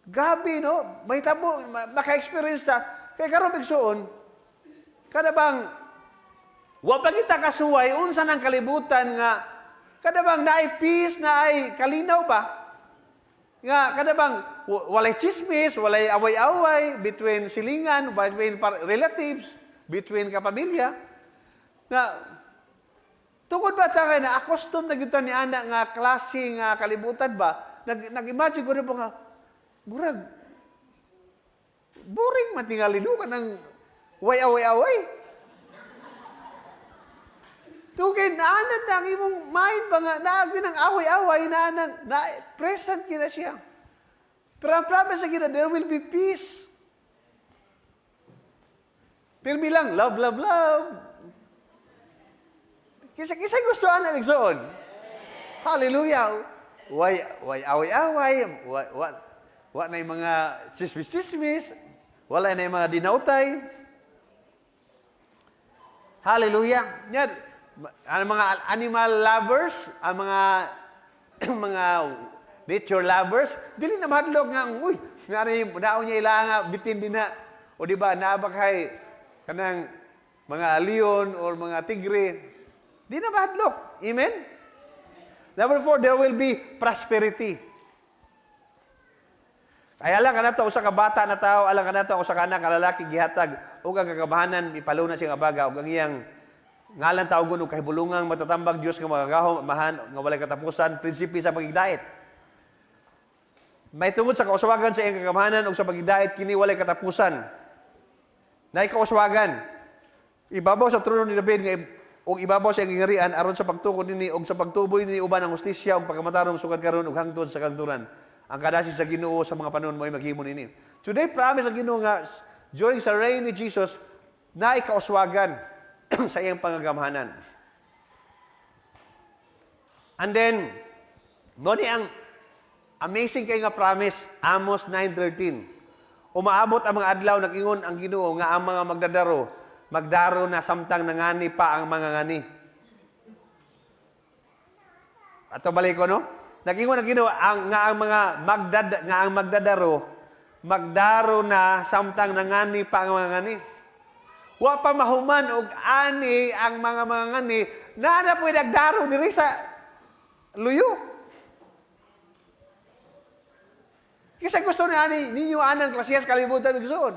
Grabe, no? May tabo, maka-experience sa, kaya karon bigsoon, kada bang, wa pa kita kasuway, unsa ng kalibutan nga, kada bang naay peace, naay kalinaw ba? Nga, kada bang, walay chismis, walay away-away, between silingan, between relatives, between kapamilya. Nga, tungod ba tayo na, accustomed na gito ni anak nga klase nga kalibutan ba, nag-imagine ko na po nga, burag, boring matingalino ka ng way-away-away. Tugay, naanan na ang imong mind ba nga, naagin ang away-away, na present kina siya. Pero ang promise na kina, there will be peace. Pero bilang, love, love, love. Kisa gustuhan na nagsoon. Hallelujah. Way away-away, wala na yung mga chismis-chismis, wala na yung mga dinautay. Hallelujah. Yan, ang mga animal lovers, ang mga nature lovers, dili na mahadlok nga, uy, naon niya ilanga, bitin din na. O di ba, nabakay kanang mga leon or mga tigre, di na mahadlok. Amen? Number 4, there will be prosperity. Kaya alam ka na ito, usa ka bata na tao, alam ka na ito, usa ka na kalalaki, gihatag, o kang kakabahanan, ipalo na siya nga baga, o kang iyang ngalan tao guno, kahibulungang matatambag Diyos nga magagaho, mahan, nga walay katapusan, prinsipi sa pagigdait. May tungod sa kauswagan sa iyang kakamahanan o sa pagigdait, kini walay katapusan. Na ikauswagan. Ibabaw sa trono ni David, nga og ibabaw sa gingarian aron sa pagtukod nini og sa pagtuboy nini uban ang hustisya ug pagkamatarong sukad karon ug hangtod sa kagturan. Ang kadasi sa Ginoo sa mga panahon mo'y maghimo nini. Today promise ang Ginoo nga during sa reign ni Jesus na ikauswagan sa iyang pangagamhanan. And then mo ni ang amazing kay nga promise, Amos 9:13. Umaabot ang mga adlaw nag-ingon ang Ginoo nga ang mga magdaro na samtang nangani pa ang mga ngani. Ato balik ko no? Nag-ingon ang Ginoo ang mga magdaro na samtang nangani pa ang mga ngani. Wa pa mahuman og ani ang mga ngani na pwede nagdaro diri sa luyo. Kasi gusto niya ninyo anang klasiyas kalibutan bigsoon.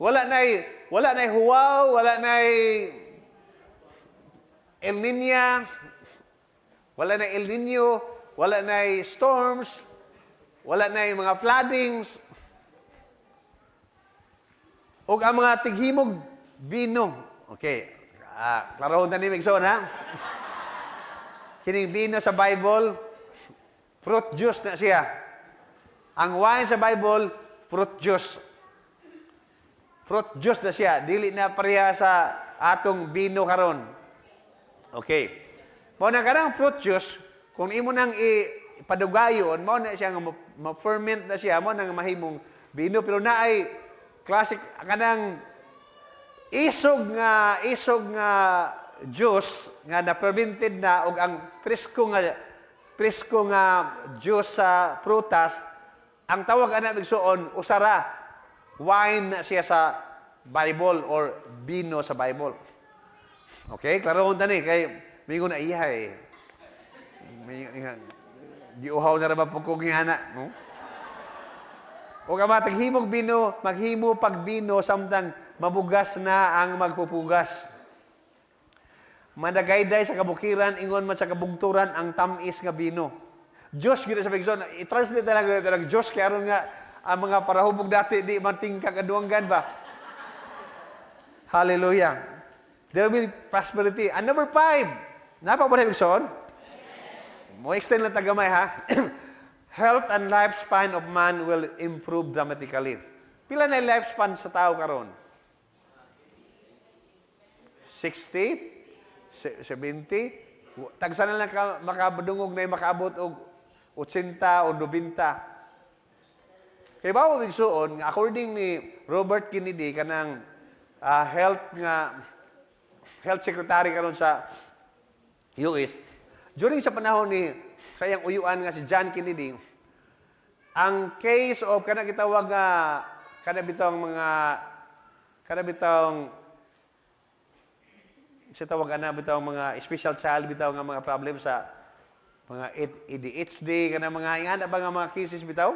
Wala nay huwaw, wala nay El Niña, wala nay El Niño, wala nay storms, wala nay mga floodings. O ang mga tighimog bino. Okay. Klarahon na ni bigsoon ha. Kining bino sa Bible, fruit juice na siya. Ang wine sa Bible, fruit juice. Fruit juice na siya. Dili na pareha sa atong bino karon. Okay. Mao na kanang fruit juice, kung imo nang ipadugayon, mao na siya nga ma-ferment na siya, mao nang mahimong bino. Pero naay classic kanang isog nga juice nga na-fermented na og ang presko nga juice sa prutas. Ang tawag ana bigsoon usara, wine na siya sa Bible or bino sa Bible. Okay, klaro unta ni kay mingon na ihay. Giuhaw na ra ba pugkog ana, no? O kamatag himog bino, maghimo pag bino samtang mabugas na ang magpupugas. Madagayday sa kabukiran ingon man sa kabugturan ang tamis nga bino. Diyos gina sa bigson, i-translate na lang Diyos kaya aron nga ang mga parahubog dati di mantingkag aduanggan ba? Hallelujah. There will be prosperity. And number 5, napa ba na bigson? Mo extend lang tagamay ha. Health and lifespan of man will improve dramatically. Pila na lifespan sa tao karon? 60? 70? Tagsa na lang makabudungog na makaabot og 80 o 90. Kaya ba mo bigsuon, according ni Robert Kennedy, kanang health secretary karon sa US, during sa panahon ni sayang uyuan nga si John Kennedy, ang case of kanang gitawag nga kanabitong mga special child bitaw nga mga problem sa mga ADHD kana mga ingana ba nga mga cases bitaw?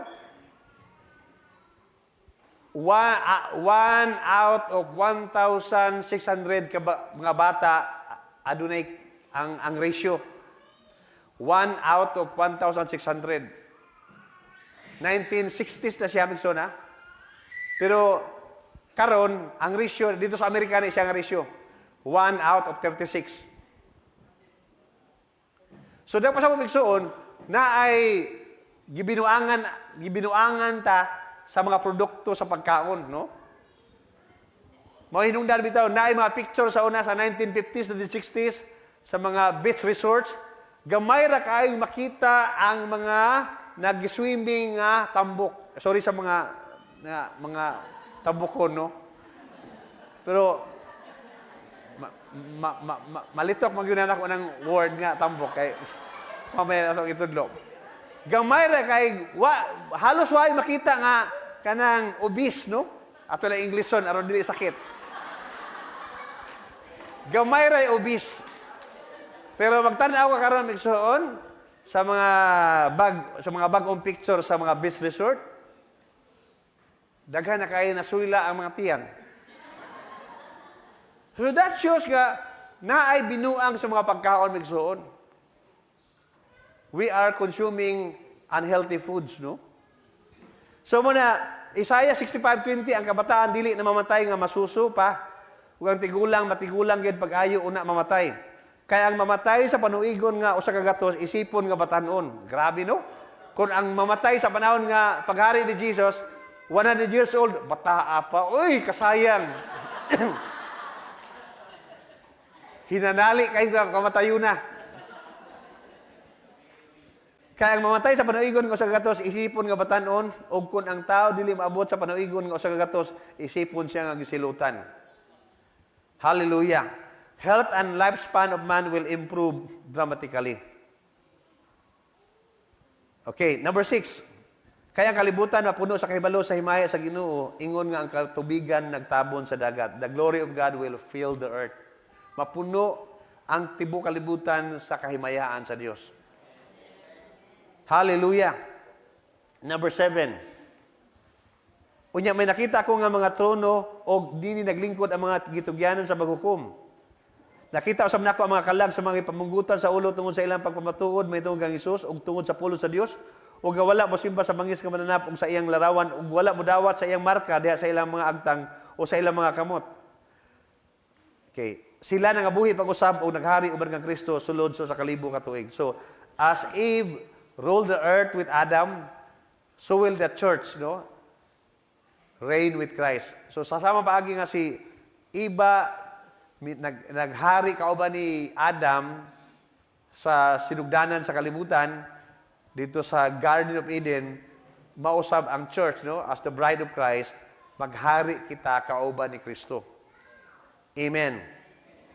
One out of 1,600 mga bata adunay ang ratio. 1 out of 1,600. 1960s na siya migso na. Pero karon ang ratio dito sa Amerika ni siya nga ratio. 1 out of 36. So dapat sa migsoon na ay gibinuangan ta sa mga produkto sa pagkaon, no? Mao hinungdan bitaw na ay mga picture sa una sa 1950s to the 60s sa mga beach resorts, gamay ra kaayong makita ang mga nag-swimming nga tambok. Sorry sa mga tambokon, no? Pero malitok magyunan ako ng word nga tambok kay mamaya atong itudlo. Gamay ra kay halos way makita nga kanang obese, no? Ato na Englishon aron dili sakit. Gamay ra obese. Pero magtan-aw ka karon migsuon sa mga bagong picture sa mga beach resort. Daghan na kay nasuyla ang mga tiyan. So that shows nga naay binuang sa mga pagkaon migsuon. We are consuming unhealthy foods, no? So muna Isaiah 65:20 ang kabataan dili na mamatay nga masuso pa. Ug ang tigulang matigulang gid pag-ayo una mamatay. Kaya ang mamatay sa panuigon nga usa ka gatos isipon nga batan-on. Grabe no? Kung ang mamatay sa panahon nga paghari ni Jesus 100 years old, bataa pa. Uy, kasayang. Hinanali kayo kamatayo na. Kaya ang mamatay sa panuigon nga usa ka gatos isipon nga batan-on, ug kun ang tao dili maabot sa panuigon nga usa ka gatos, isipon siya nga gisilutan. Hallelujah. Health and lifespan of man will improve dramatically. Okay, number 6. Kaya ang kalibutan mapuno sa kahibalo sa himaya sa Ginoo, ingon nga ang katubigan nagtabon sa dagat. The glory of God will fill the earth. Mapuno ang tibuok kalibutan sa kahimayaan sa Dios. Hallelujah. Number 7. Unya may nakita ko nga mga trono o dini naglingkod ang mga gitugyanan sa paghukom. Nakita usab nako ang mga kalag sa mga pamunggutan sa ulo tungod sa ilang pagpamatuod may tungod kang Hesus ug tungod sa pulong sa Dios ug wala mo simba sa bangis nga mananap ug sa iyang larawan ug wala mo dawat sa iyang marka diha sa ilang mga agtang o sa ilang mga kamot. Okay, sila nangabuhi pag-usab og naghari uban kang Kristo sulod sa kalibo ka tuig. So as Eve ruled the earth with Adam, so will the church, no? Reign with Christ. So sasama paagi nga si Eva naghari kauban ni Adam sa sinugdanan sa kalibutan dito sa Garden of Eden, mausab ang church, no? As the bride of Christ, maghari kita kauban ni Kristo. Amen.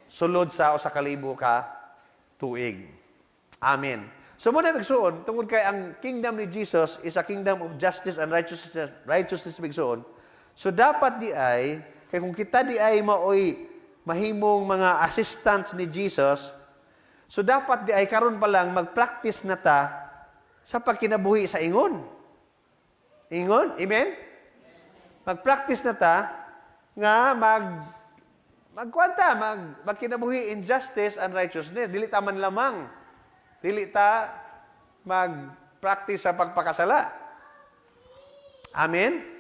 Sulod sa usa ka libo ka tuig. Amen. So muna bigsoon, tungod kay ang kingdom ni Jesus is a kingdom of justice and righteousness bigsoon. So dapat di ay, kay kung kita di ay maoy mahimong mga assistants ni Jesus, so dapat di ay karon pa lang mag-practice na ta sa pagkinabuhi sa ingon. Ingon? Amen? Mag-practice na ta nga magkinabuhi in justice and righteousness. Dili ta man lamang. Dili ta mag-practice sa pagpakasala. Amen?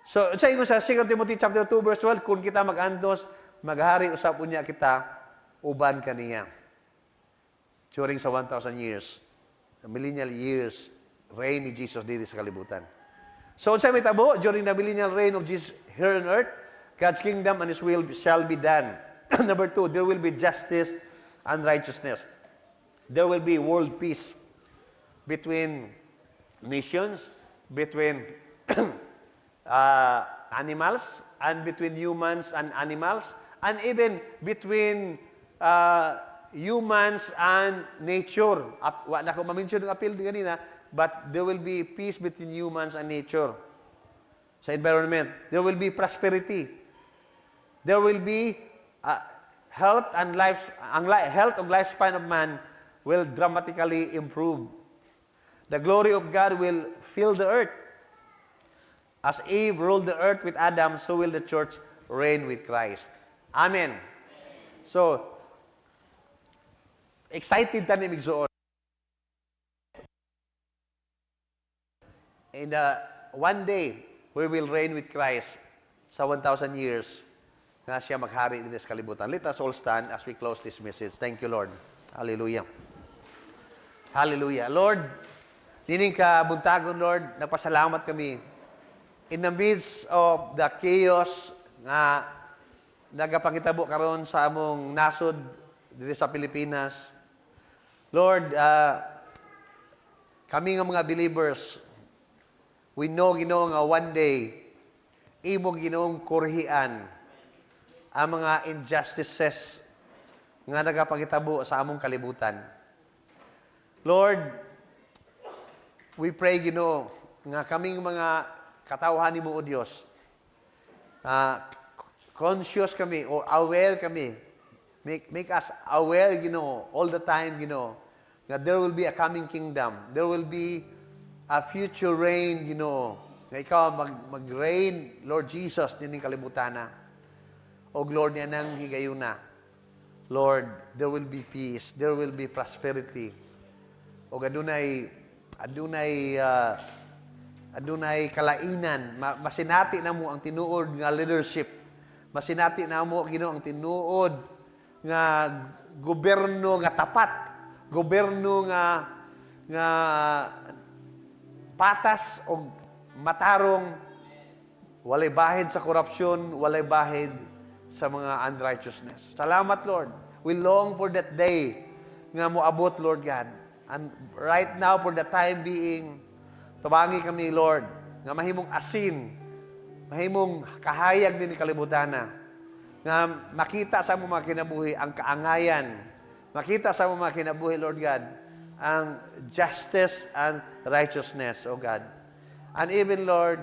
So, sa ingon sa 2 Timothy chapter 2 verse 12, kung kita mag-andos, maghari usap unya kita, uban kaniya. During sa 1,000 years, the millennial years, reign ni Jesus dito sa kalibutan. So, sa may tabo, during the millennial reign of Jesus here on earth, God's kingdom and His will shall be done. Number 2, there will be justice and righteousness. There will be world peace between nations, between animals, and between humans and animals, and even between humans and nature. Wa na ko ma-mention ng appeal kanina, but there will be peace between humans and nature. Sa environment, there will be prosperity. There will be health and health and lifespan of man will dramatically improve. The glory of God will fill the earth. As Eve ruled the earth with Adam, so will the church reign with Christ. Amen. So, excited ta ni migsuon. In one day, we will reign with Christ sa 1,000 years nga siya maghari din sa kalibutan. Let us all stand as we close this message. Thank you, Lord. Hallelujah. Hallelujah. Lord, dining ka buntagon, Lord, nagpasalamat kami. In the midst of the chaos nga nagapangitabo karon sa among nasod dito sa Pilipinas, Lord, kami nga mga believers, we know, Ginoo, nga one day, imo Ginoong kurhian ang mga injustices nga nagapangitabo sa among kalibutan. Lord, we pray, Ginoo, nga kaming mga katawhan nimo, O Dios, conscious kami o aware kami. Make us aware, Ginoo, all the time, Ginoo, that there will be a coming kingdom. There will be a future reign, Ginoo. Nga ikaw mag-reign, Lord Jesus, din kalibutan na. O Lord, niya nang higayuna. Lord, there will be peace. There will be prosperity. O adunay adunay kalainan, masinati na mo ang tinuod nga leadership. Masinati na mo, Ginoo, ang tinuod nga gobyerno nga tapat, gobyerno nga patas o matarong, walay bahid sa korupsyon, walay bahid sa mga unrighteousness. Salamat, Lord. We long for that day nga moabot, Lord God. And right now, for the time being, tabangi kami, Lord, nga mahimong asin, mahimong kahayag din ni kalibutana, nga makita sa mga kinabuhi ang kaangayan, makita sa mga kinabuhi, Lord God, ang justice and righteousness, O God. And even, Lord,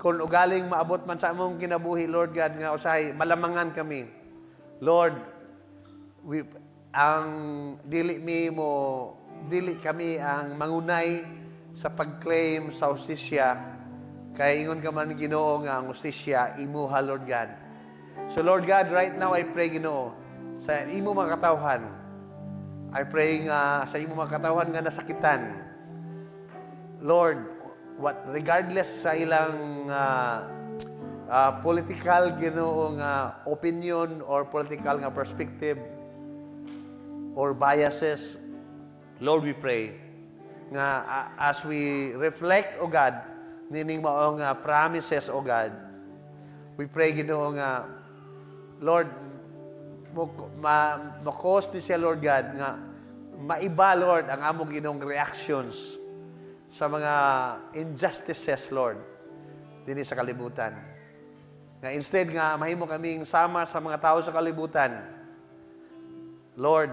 kung ugaling maabot man sa among kinabuhi, Lord God, nga usahay, malamangan kami. Lord, dili kami ang mangunay sa pag-claim sa hustisya, kaya ingon ka man, Ginoo, nga ang hustisya, imuha, Lord God. So, Lord God, right now, I pray, Ginoo, sa imo mga katawhan, I pray nga sa imo mga katawhan nga nasakitan, Lord, regardless sa ilang political, Ginoo, nga opinion or political nga perspective or biases, Lord, we pray nga as we reflect, O God, nining maong promises, O God, we pray, Ginoo, nga, Lord, ma-cause siya, Lord God, nga maiba, Lord, ang among Ginoong reactions sa mga injustices, Lord, dinhi sa kalibutan. Nga instead nga, mahimo kaming sama sa mga tao sa kalibutan. Lord,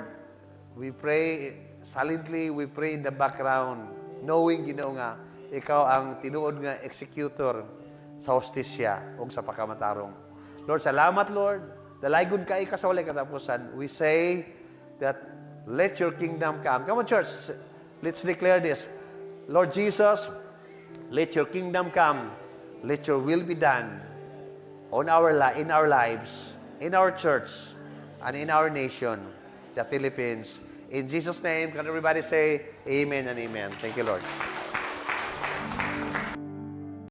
we pray silently, we pray in the background, knowing, Ginoo, nga, ikaw ang tinuod nga executor sa hostisya o sa pagkamatarong. Lord, salamat, Lord. Dalaygon ka ika sa walay katapusan. We say that let your kingdom come. Come on, church. Let's declare this. Lord Jesus, let your kingdom come. Let your will be done in our lives, in our church, and in our nation, the Philippines. In Jesus' name, can everybody say amen and amen. Thank you, Lord.